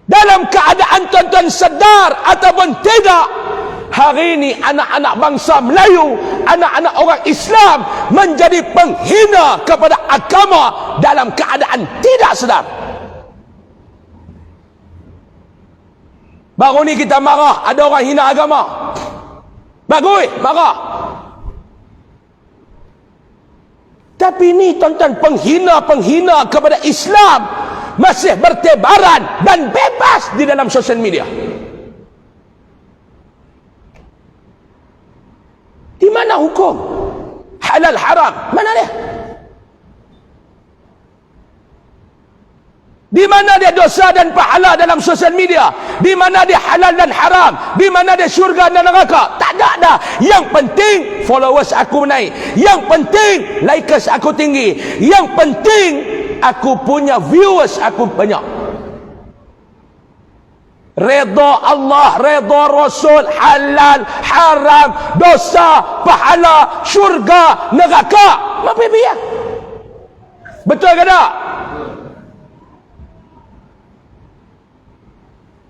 Dalam keadaan tuan-tuan sedar ataupun tidak, hari ini anak-anak bangsa Melayu, anak-anak orang Islam menjadi penghina kepada agama dalam keadaan tidak sedar. Baru ni kita marah ada orang hina agama. Bagus, marah. Tapi ni tuan-tuan, penghina-penghina kepada Islam masih bertebaran dan bebas di dalam sosial media. Di mana hukum halal haram? Mana dia? Di mana dia dosa dan pahala dalam sosial media? Di mana dia halal dan haram? Di mana dia syurga dan neraka? Tak ada. Yang penting followers aku naik. Yang penting likers aku tinggi. Yang penting aku punya viewers aku banyak. Redha Allah, redha Rasul, halal, haram, dosa, pahala, syurga, neraka. Apa biar? Betul ke tak?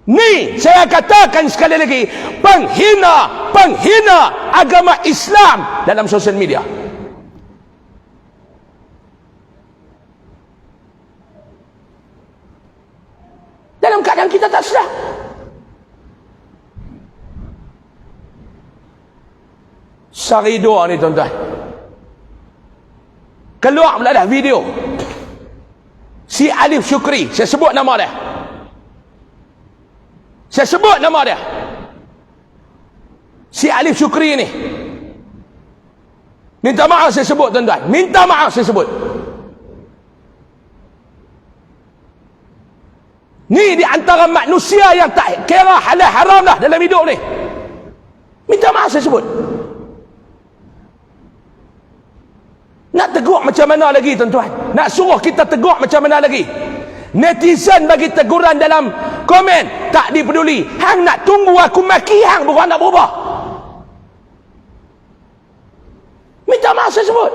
Ni saya katakan sekali lagi, penghina agama Islam dalam sosial media. Dalam keadaan kita tak sedar. Sehari dua ni tuan-tuan, keluar pula dah video si Alif Syukri. Saya sebut nama dia. Si Alif Syukri ni, minta maaf saya sebut tuan-tuan, minta maaf saya sebut. Ni di antara manusia yang tak kira halal haram dah dalam hidup ni. Minta maaf saya sebut. Nak tegur macam mana lagi tuan-tuan? Nak suruh kita tegur macam mana lagi? Netizen bagi teguran dalam komen tak dipeduli. Hang nak tunggu aku maki hang baru nak berubah. Minta maaf saya sebut.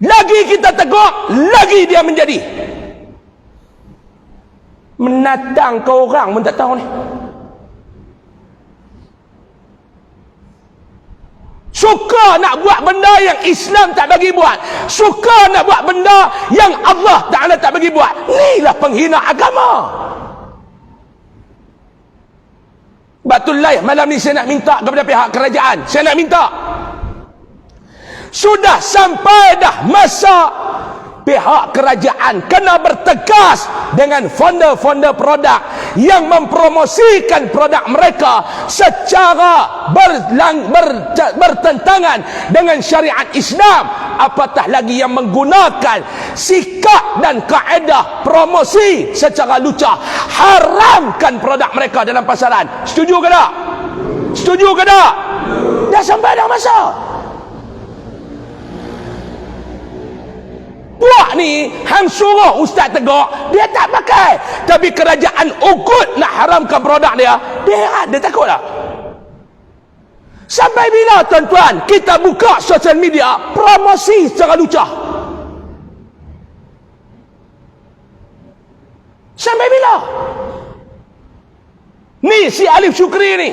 Lagi kita tegur, lagi dia menjadi menatang ke orang pun tak tahu ni. Suka nak buat benda yang Islam tak bagi buat. Suka nak buat benda yang Allah Ta'ala tak bagi buat. Inilah penghina agama. Batullah, malam ni saya nak minta kepada pihak kerajaan. Saya nak minta Sudah sampai dah masa pihak kerajaan kena bertegas dengan founder-founder produk yang mempromosikan produk mereka secara bertentangan dengan syariat Islam, apatah lagi yang menggunakan sikap dan kaedah promosi secara lucah. Haramkan produk mereka dalam pasaran. Setuju ke tak? Setuju ke tak? Dah sampai dah masa. Puak ni hang suruh ustaz tegak, dia tak pakai. Tapi kerajaan ukut nak haramkan produk dia, dia heran, dia takut tak? Sampai bila tuan-tuan kita buka sosial media promosi secara lucah? Sampai bila? Ni si Alif Syukri ni,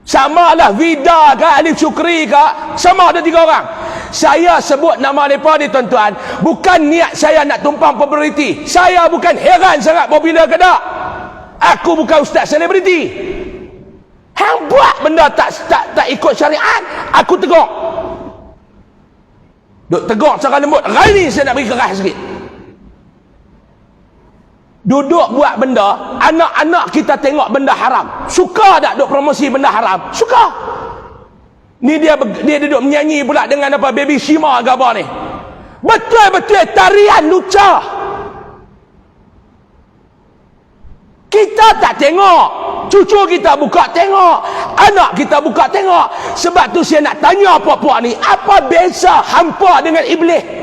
sama lah Vida ke Alif Syukri ke, sama ada 3 orang. Saya sebut nama mereka ni tuan-tuan, bukan niat saya nak tumpang populariti. Saya bukan heran sangat popular ke tak. Aku bukan ustaz selebriti. Hang buat benda tak ikut syariat, aku tegur. Duk tegur secara lembut. Hari ni saya nak beri keras sikit. Duduk buat benda, anak-anak kita tengok benda haram, suka tak duk promosi benda haram? Suka. Ni dia duduk menyanyi pula dengan apa, Baby Shima ke apa ni. Betul-betul tarian lucah. Kita tak tengok, cucu kita buka tengok, anak kita buka tengok. Sebab tu saya nak tanya puak-puak ni, apa beza hampa dengan iblis?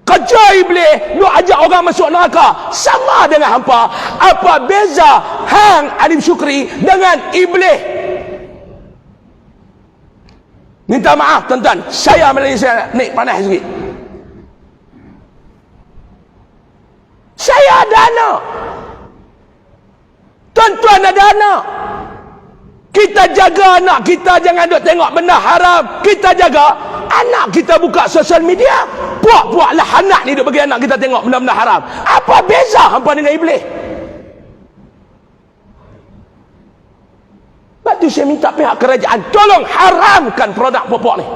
Kerja iblis nak ajak orang masuk neraka sama dengan hampa. Apa beza hang Alim Syukri dengan iblis? Minta maaf tuan-tuan, saya Malaysia naik panas sikit. Saya ada anak, tuan-tuan ada anak. Kita jaga anak kita jangan duk tengok benda haram. Kita jaga anak kita buka sosial media, puak-puak lah anak ni duk bagi anak kita tengok benda-benda haram. Apa beza hampa dengan iblis? Sebab tu saya minta pihak kerajaan tolong haramkan produk puak-puak ni.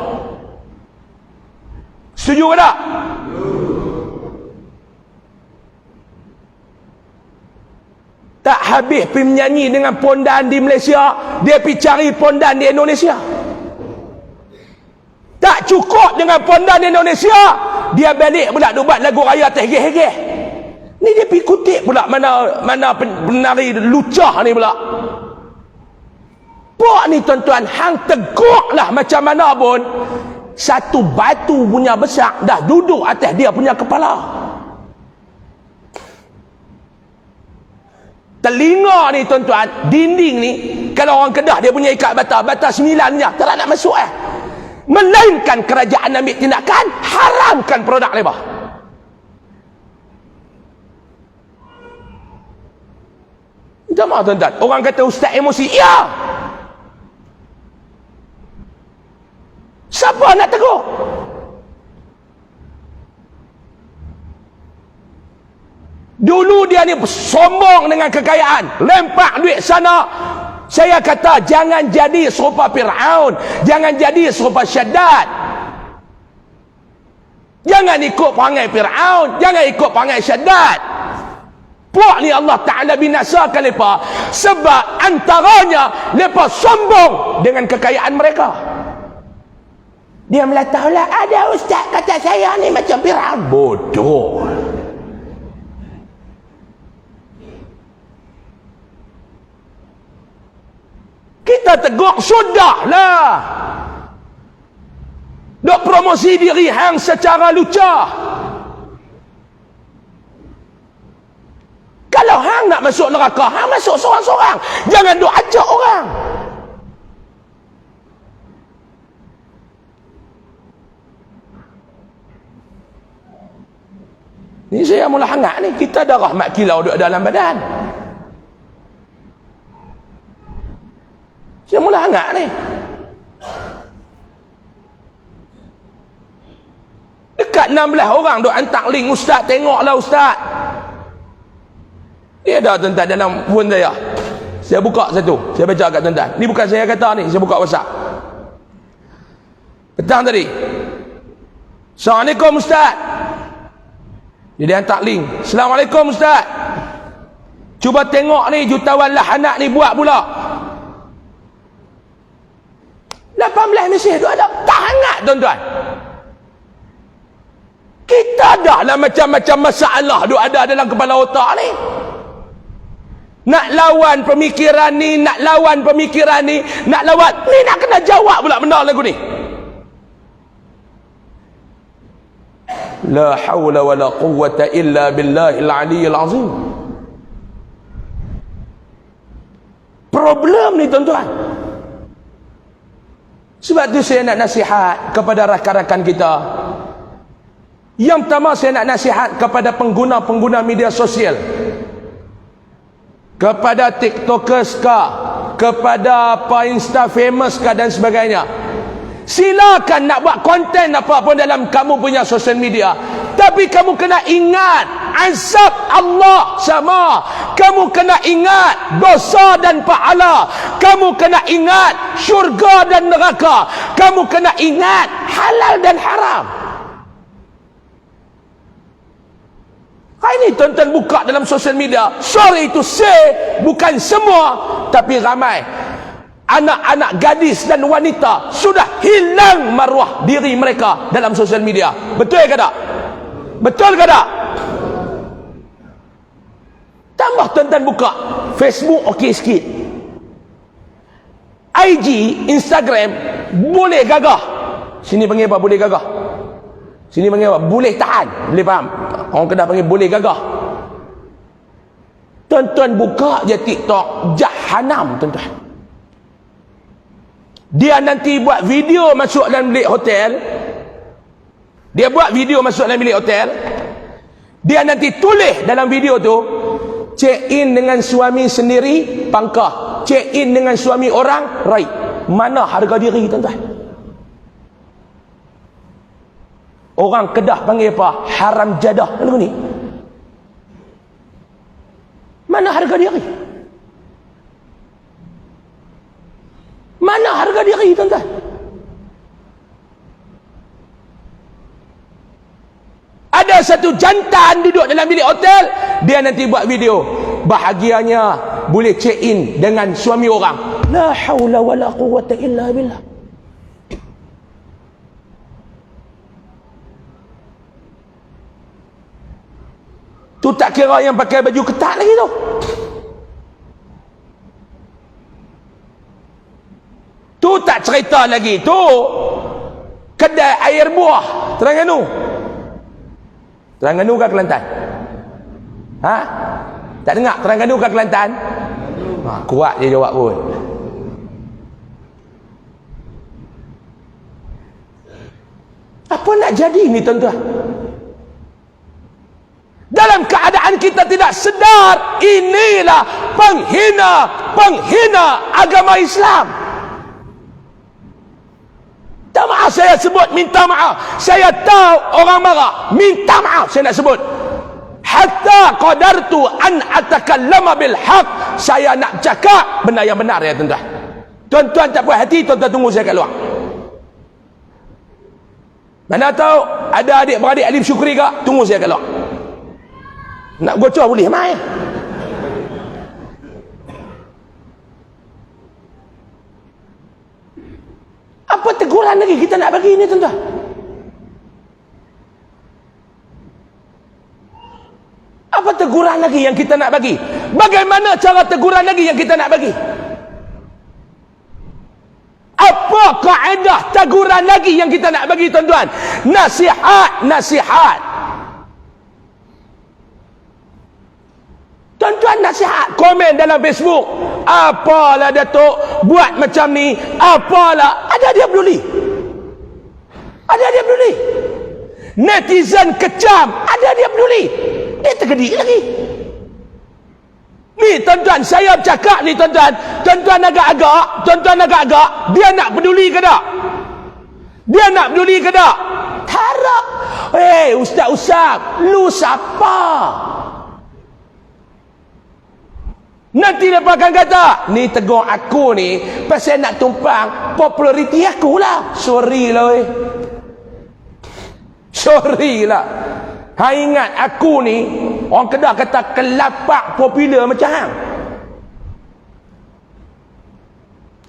Setuju ke tak? Tak habis pergi menyanyi dengan pondan di Malaysia, dia pergi cari pondan di Indonesia. Tak cukup dengan pondan di Indonesia, dia balik pula buat lagu raya terhegeh-hegeh. Ni dia pergi kutip pula mana penari lucah ni pula. Puak ni tuan-tuan, hang teguklah macam mana pun, satu batu punya besar dah duduk atas dia punya kepala. Telinga ni tuan-tuan, dinding ni, kalau orang Kedah dia punya ikat bata 9 je, tak nak masuk Melainkan kerajaan ambil tindakan, haramkan produk lebah. Minta maaf tuan-tuan, orang kata ustaz emosi, ya. Siapa nak tegur? Dulu dia ni sombong dengan kekayaan, lempak duit sana. Saya kata jangan jadi serupa Fir'aun, jangan jadi serupa Syaddad. Jangan ikut perangai Fir'aun, jangan ikut perangai Syaddad. Puak ni Allah Ta'ala binasakan mereka sebab antaranya mereka sombong dengan kekayaan mereka. Dia melataulah, ada ustaz kata saya ni macam Fir'aun. Bodoh. Kita tegur, sudahlah. Dok promosi diri hang secara lucah. Kalau hang nak masuk neraka, hang masuk seorang-seorang. Jangan dok ajak orang. Ni saya mula hangat ni, kita darah mak kilau duduk dalam badan. Saya mula hangat ni. Dekat 16 orang duk hantar link, ustaz tengoklah ustaz. Dia ada tuan-tuan dalam phone Saya buka satu, saya baca kat tuan-tuan. Ni bukan saya kata ni, saya buka WhatsApp. Petang tadi. Assalamualaikum Ustaz. Dia hantar link. Assalamualaikum Ustaz. Cuba tengok ni jutawan lahanat ni buat pula. 18 Mesej tu ada. Tak hangat tuan-tuan. Kita dah lah macam-macam masalah tu ada dalam kepala otak ni. Nak lawan pemikiran ni, nak lawan pemikiran ni, nak lawan ni, nak kena jawab pula benda lagu ni. La hawla wa la quwwata illa billahil aliyyil azim. Problem ni tuan-tuan. Sebab tu saya nak nasihat kepada rakan-rakan kita. Yang pertama saya nak nasihat kepada pengguna-pengguna media sosial, kepada tiktokers kah, kepada apa insta famous kah dan sebagainya. Silakan nak buat konten apa pun dalam kamu punya social media, tapi kamu kena ingat azab Allah sama. Kamu kena ingat dosa dan pahala. Kamu kena ingat syurga dan neraka. Kamu kena ingat halal dan haram. Ini tuan-tuan buka dalam sosial media. Sorry to say, bukan semua, tapi ramai anak-anak gadis dan wanita sudah hilang maruah diri mereka dalam sosial media. Betul ke tak? Betul ke tak? Tambah tuan-tuan buka Facebook okey sikit, IG, Instagram boleh gagah. Sini panggil apa? Boleh gagah. Sini panggil apa? Boleh tahan. Boleh faham? Orang Kedah panggil boleh gagah. Tuan-tuan buka je TikTok, jahanam tuan-tuan. Dia nanti buat video masuk dalam bilik hotel. Dia buat video masuk dalam bilik hotel. Dia nanti tulis dalam video tu, check in dengan suami sendiri, pangkah. Check in dengan suami orang, right. Mana harga diri tuan-tuan? Orang Kedah panggil apa? Haram jadah. Lagu ni. Mana harga diri? Mana harga diri tuan-tuan? Ada satu jantan duduk dalam bilik hotel, dia nanti buat video. Bahagianya boleh check in dengan suami orang. La haula wa la quwwata illa billah. Tu tak kira yang pakai baju ketat lagi tu. Tu tak cerita lagi. Tu kedai air buah Terengganu. Terengganu ke Kelantan? Ha? Tak dengar Terengganu ke Kelantan? Ha, kuat dia jawab pun. Apa nak jadi ni tuan-tuan? Dalam keadaan kita tidak sedar, inilah penghina agama Islam. Tak maaf saya sebut, minta maaf. Saya tahu orang marah, minta maaf saya nak sebut. Hatta qadartu an atakallama bil haq. Saya nak cakap benda yang benar ya tuan-tuan. Tuan-tuan tak puas hati, tuan-tuan tunggu saya kat luar. Mana tahu ada adik-beradik alim syukri ke? Tunggu saya kat luar. Nak bocor boleh mai. Apa teguran lagi kita nak bagi ni tuan-tuan? Apa teguran lagi yang kita nak bagi? Bagaimana cara teguran lagi yang kita nak bagi? Apa kaedah teguran lagi yang kita nak bagi tuan-tuan? Nasihat. Tuan-tuan nasihat, komen dalam Facebook. Apalah Datuk buat macam ni, apalah. Ada dia peduli. Ada dia peduli. Netizen kecam, ada dia peduli. Dia tergedik lagi. Ni tuan-tuan, saya bercakap ni tuan-tuan. Tuan-tuan agak-agak, dia nak peduli ke tak? Dia nak peduli ke tak? Harap. Ustaz, lu siapa? Nanti mereka akan kata, ni tegur aku ni pasal nak tumpang populariti aku lah. Sorry lah weh. Sorry lah. Hang ingat aku ni, orang Kedah kata kelapak popular macam hang.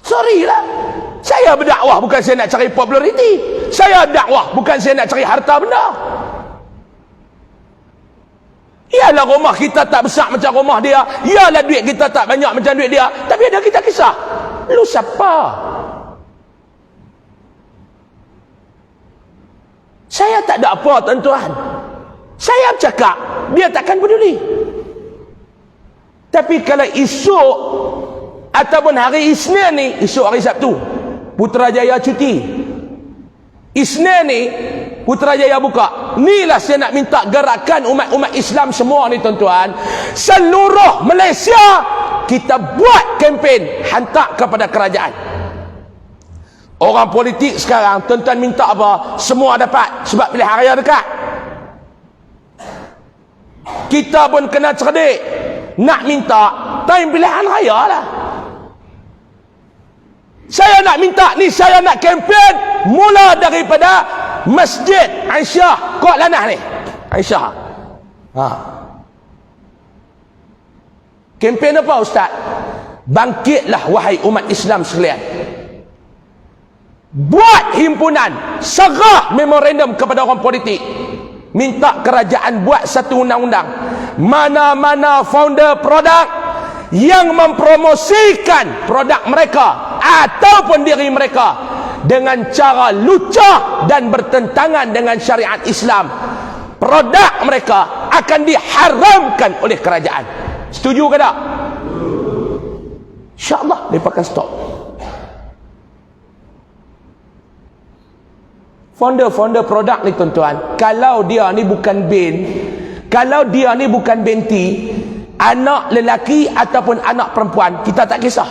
Sorry lah. Saya berdakwah bukan saya nak cari populariti. Saya dakwah bukan saya nak cari harta benda. Ialah rumah kita tak besar macam rumah dia. Ialah duit kita tak banyak macam duit dia. Tapi ada kita kisah. Lu siapa? Saya tak ada apa tuan-tuan. Saya bercakap, dia takkan peduli. Tapi kalau esok ataupun hari Isnin ni, esok hari Sabtu, Putrajaya cuti. Isnin ni Putrajaya buka. Inilah saya nak minta gerakan umat-umat Islam semua ni tuan-tuan. Seluruh Malaysia kita buat kempen hantar kepada kerajaan. Orang politik sekarang tuan-tuan minta apa? Semua dapat sebab pilihan raya dekat. Kita pun kena cerdik. Nak minta time pilihan raya lah. Saya nak minta ni, saya nak kempen mula daripada Masjid Aisyah Kok Lanah ni. Aisyah. Kempen apa Ustaz? Bangkitlah wahai umat Islam sekalian. Buat himpunan, serah memorandum kepada orang politik. Minta kerajaan buat satu undang-undang. Mana-mana founder produk yang mempromosikan produk mereka ataupun diri mereka dengan cara lucah dan bertentangan dengan syariat Islam, produk mereka akan diharamkan oleh kerajaan. Setuju ke tak? InsyaAllah mereka akan stop. Founder produk ni tuan-tuan, kalau dia ni bukan bin, kalau dia ni bukan binti, anak lelaki ataupun anak perempuan, kita tak kisah.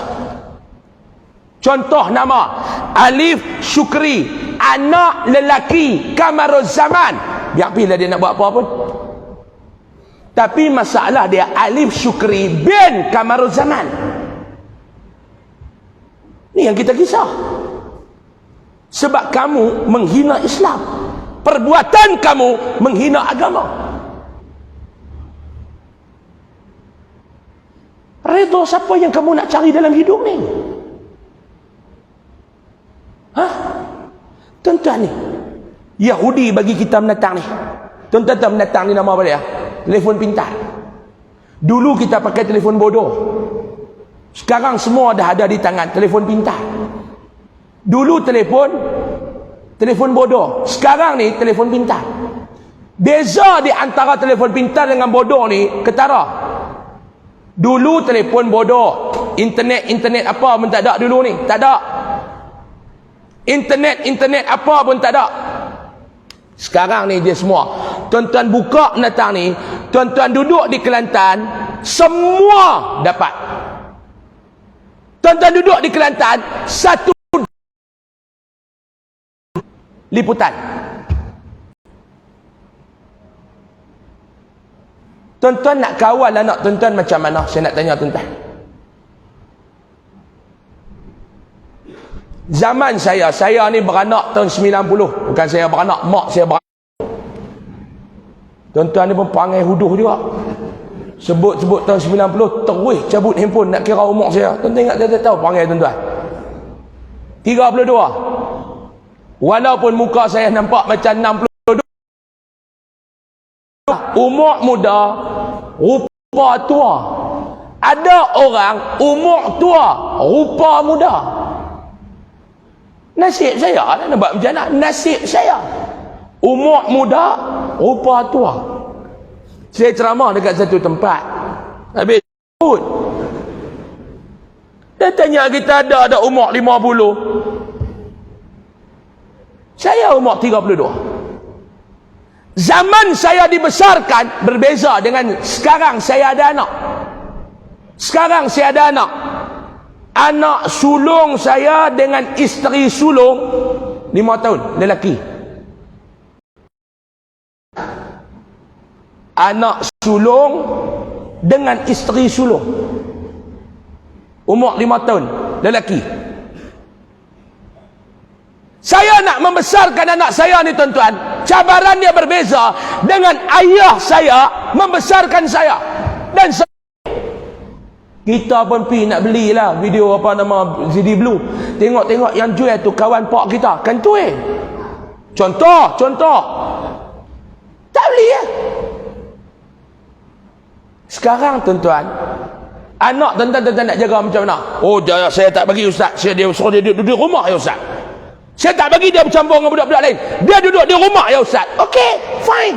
Contoh nama Alif Syukri, anak lelaki Kamaruz Zaman, biar pilih dia nak buat apa pun. Tapi masalah dia Alif Syukri bin Kamaruz Zaman. Ni yang kita kisah. Sebab kamu menghina Islam, perbuatan kamu menghina agama. Redha siapa yang kamu nak cari dalam hidup ni? Tuan-tuan ni, Yahudi bagi kita menatang ni. Tuan-tuan menatang ni nama apa dia? Telefon pintar. Dulu kita pakai telefon bodoh. Sekarang semua dah ada di tangan telefon pintar. Dulu telefon bodoh. Sekarang ni telefon pintar. Beza di antara telefon pintar dengan bodoh ni ketara. Dulu telefon bodoh, internet apa pun tak ada dulu ni, tak ada. Internet apa pun tak ada. Sekarang ni dia semua. Tuan-tuan buka menatang ni, tuan-tuan duduk di Kelantan, semua dapat. Tuan-tuan duduk di Kelantan, satu liputan. Tuan-tuan nak kawal anak tuan-tuan macam mana? Saya nak tanya tuan-tuan. Zaman saya ni beranak tahun 90. Bukan saya beranak, mak saya beranak. Tuan-tuan ni pun panggil huduh juga. Sebut-sebut tahun 90, terus cabut handphone nak kira umur saya. Tuan-tuan ingat saya tahu panggil tuan-tuan. 32. Walaupun muka saya nampak macam 62, umur muda, rupa tua. Ada orang umur tua, rupa muda. Nasib saya nak buat macam mana? Nasib saya umur muda, rupa tua. Saya ceramah dekat satu tempat, habis pun dia tanya kita ada umur 50. Saya umur 32. Zaman saya dibesarkan berbeza dengan sekarang saya ada anak. Sekarang saya ada anak. Anak sulung saya dengan isteri sulung 5 tahun, lelaki. Anak sulung dengan isteri sulung umur 5 tahun, lelaki. Saya nak membesarkan anak saya ni tuan-tuan, cabaran dia berbeza dengan ayah saya membesarkan saya. Dan kita pun pergi nak belilah video apa nama CD Blue. Tengok-tengok yang jual tu kawan pak kita, kan tu Contoh. Tak beli ya. Sekarang tuan-tuan, anak tuan-tuan nak jaga macam mana? Oh, saya tak bagi ustaz. Dia suruh dia duduk di rumah ya ustaz. Saya tak bagi dia bercampur dengan budak-budak lain. Dia duduk di rumah ya ustaz. Okey, fine.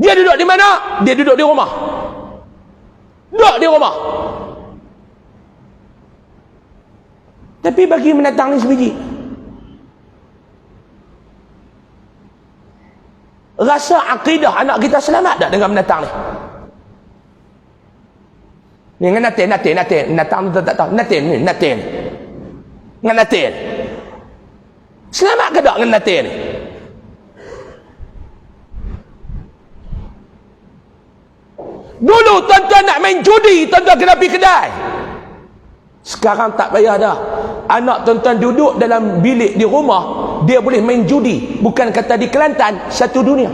Dia duduk di mana? Dia duduk di rumah. Duduk di rumah. Tapi bagi menatang ni sebiji. Rasa akidah anak kita selamat tak dengan menatang ni? Ni dengan natin. Menatang tu tak tahu. Natin. Dengan natin. Selamat ke tak dengan natin ni? Dulu tuan-tuan nak main judi, tuan-tuan kena pergi kedai. Sekarang tak payah dah. Anak tuan-tuan duduk dalam bilik di rumah, dia boleh main judi. Bukan kata di Kelantan, satu dunia.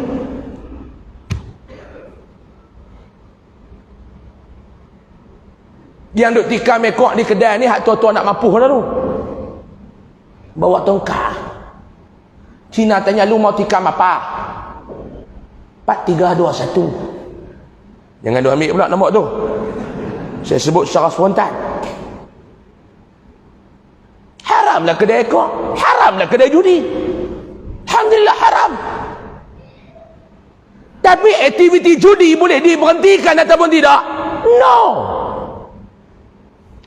Yang duk tikam ekor di kedai ni, hak tua-tua nak mampu dah tu. Bawa tongkat. Cina tanya, lu mau tikam apa? 4, 3, 2, 1. Jangan duk ambil pula nombor tu. Saya sebut secara spontan. Haramlah kedai ekor. Haramlah kedai judi. Alhamdulillah haram. Tapi aktiviti judi boleh diberhentikan ataupun tidak? No.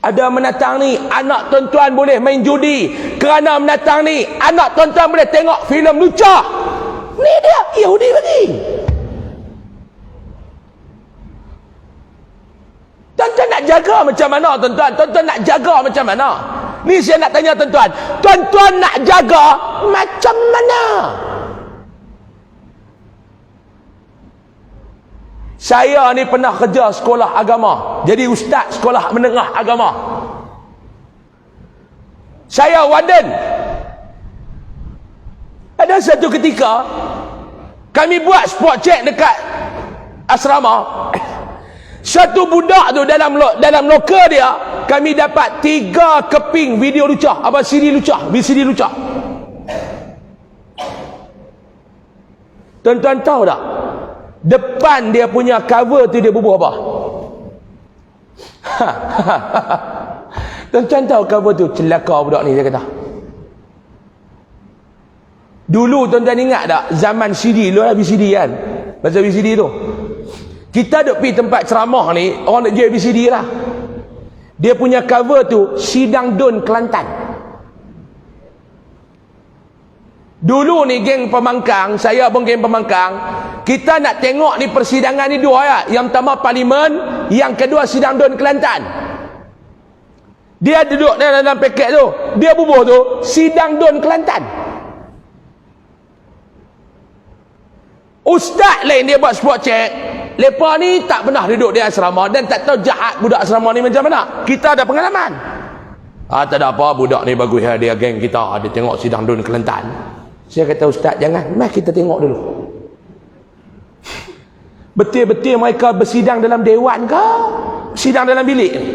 Ada menatang ni, anak tuan-tuan boleh main judi. Kerana menatang ni, anak tuan-tuan boleh tengok filem lucah. Ni dia, Yahudi bagi. Tuan-tuan nak jaga macam mana tuan-tuan? Tuan-tuan nak jaga macam mana? Ni saya nak tanya tuan-tuan. Tuan-tuan nak jaga macam mana? Saya ni pernah kerja sekolah agama. Jadi ustaz sekolah menengah agama. Saya warden. Ada satu ketika kami buat spot check dekat asrama. Satu budak tu dalam loker dia, kami dapat 3 keping video lucah, apa CD lucah, VCD lucah. Tuan-tuan tahu tak? Depan dia punya cover tu dia bubuh apa? Tuan-tuan tahu cover tu? Celaka budak ni, dia kata. Dulu tuan-tuan ingat tak? Zaman CD, lu lah VCD kan? Masa VCD tu. Kita duk pergi tempat ceramah ni, orang nak jual VCD lah. Dia punya cover tu, Sidang Dun Kelantan. Dulu ni geng pemangkang, saya pun geng pemangkang, kita nak tengok ni persidangan ni 2 ayat. Yang pertama Parlimen, yang kedua Sidang Dun Kelantan. Dia duduk dalam paket tu, dia bubuh tu, Sidang Dun Kelantan. Ustaz lain dia buat spot check. Lepas ni tak pernah duduk di asrama dan tak tahu jahat budak asrama ni macam mana. Kita ada pengalaman. Tak ada apa, budak ni bagus ya, dia geng kita, dia tengok Sidang Dun Kelantan. Saya kata, ustaz jangan, mari kita tengok dulu. Betul-betul mereka bersidang dalam dewan ke? Sidang dalam bilik ni.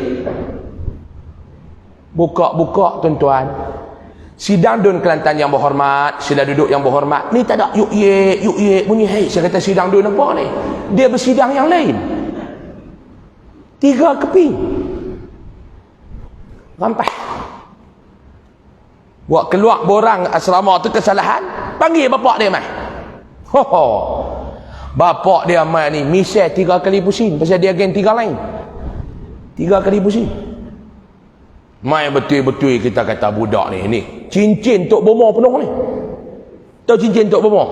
Buka-buka tuan-tuan. Sidang Dun Kelantan yang berhormat, sila duduk yang berhormat. Ni tak ada yuk ye bunyi hei. Saya kata Sidang Dun apa ni? Dia bersidang yang lain. 3 keping. Rampas. Buat keluar borang asrama tu kesalahan, panggil bapak dia mai. Bapak dia mai ni misal 3 kali pusing pasal dia geng 3 lain. 3 kali pusing. Mai betul-betul kita kata budak ni cincin tok bomo penuh ni. Tahu cincin tok bomo?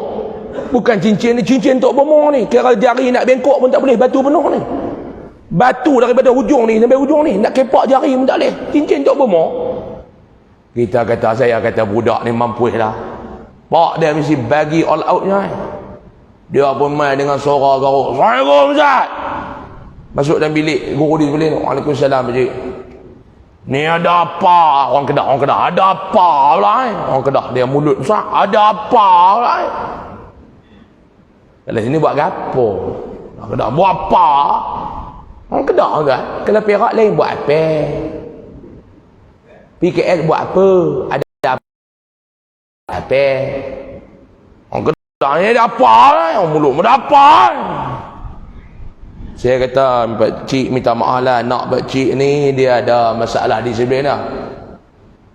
Bukan cincin ni, cincin tok bomo ni. Kira jari nak bengkok pun tak boleh, batu penuh ni. Batu daripada hujung ni sampai hujung ni, nak kepak jari pun tak boleh. Cincin tok bomo. Kita kata, saya kata budak ni mampu lah. Pak dia mesti bagi all out nya. Dia pun main dengan suara garuk. Assalamualaikum Ustaz. Masuk dalam bilik guru dia boleh. Waalaikumsalam pakcik. Ni ada apa? Orang Kedah ada apa pula Orang Kedah dia mulut besar. Ada apa pula Kalau sini buat gapo? Orang Kedah buat apa? Orang Kedah kan? Kalau Perak lain buat apa? PKS buat apa? Ada apa? Orang Kedah ni ada apa? Orang mulut ada apa? Saya kata pakcik minta maaf lah, nak pakcik ni dia ada masalah disiplin lah.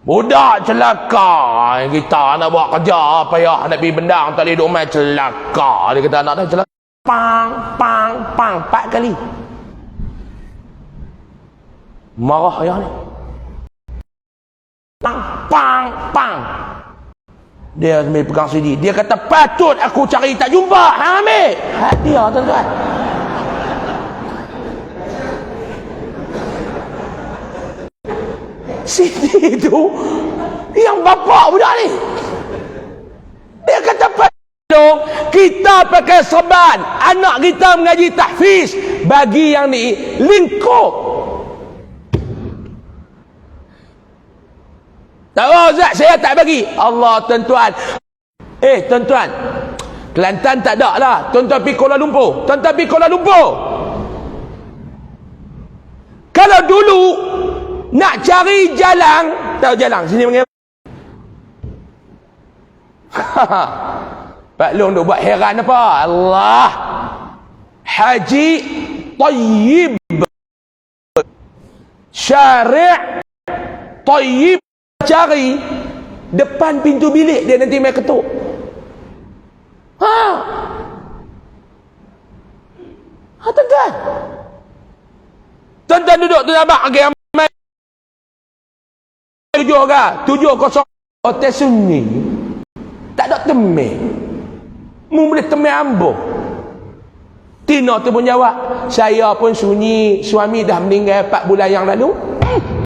Budak celaka, kita nak buat kerja payah nak pergi bendang tak boleh duk main celaka. Dia kata anak dah celaka. Pang 4 kali. Marah ayah ni. Pang. Dia sambil pegang CD. Dia kata patut aku cari tak jumpa. Hang ambil. Dia tuan-tuan. Sini tu yang bapak budak ni dia kata dong kita pakai serban anak kita mengaji tahfiz bagi yang ni lingkup tak tahu Ustaz saya tak bagi Allah tuan-tuan tuan-tuan Kelantan tak ada lah tuan-tuan pergi Kuala Lumpur kalau dulu nak cari jalan, tahu jalan sini panggil Pak Long duk buat heran apa? Allah Haji Tayyib Syari' Tayyib cari depan pintu bilik dia nanti main ketuk. Tuan-tuan. Tuan-tuan duduk tu nampak agak 7-0 Hotel Sunni tak ada temik mu boleh temik ambuh Tina tu pun jawab saya pun sunyi suami dah meninggal 4 bulan yang lalu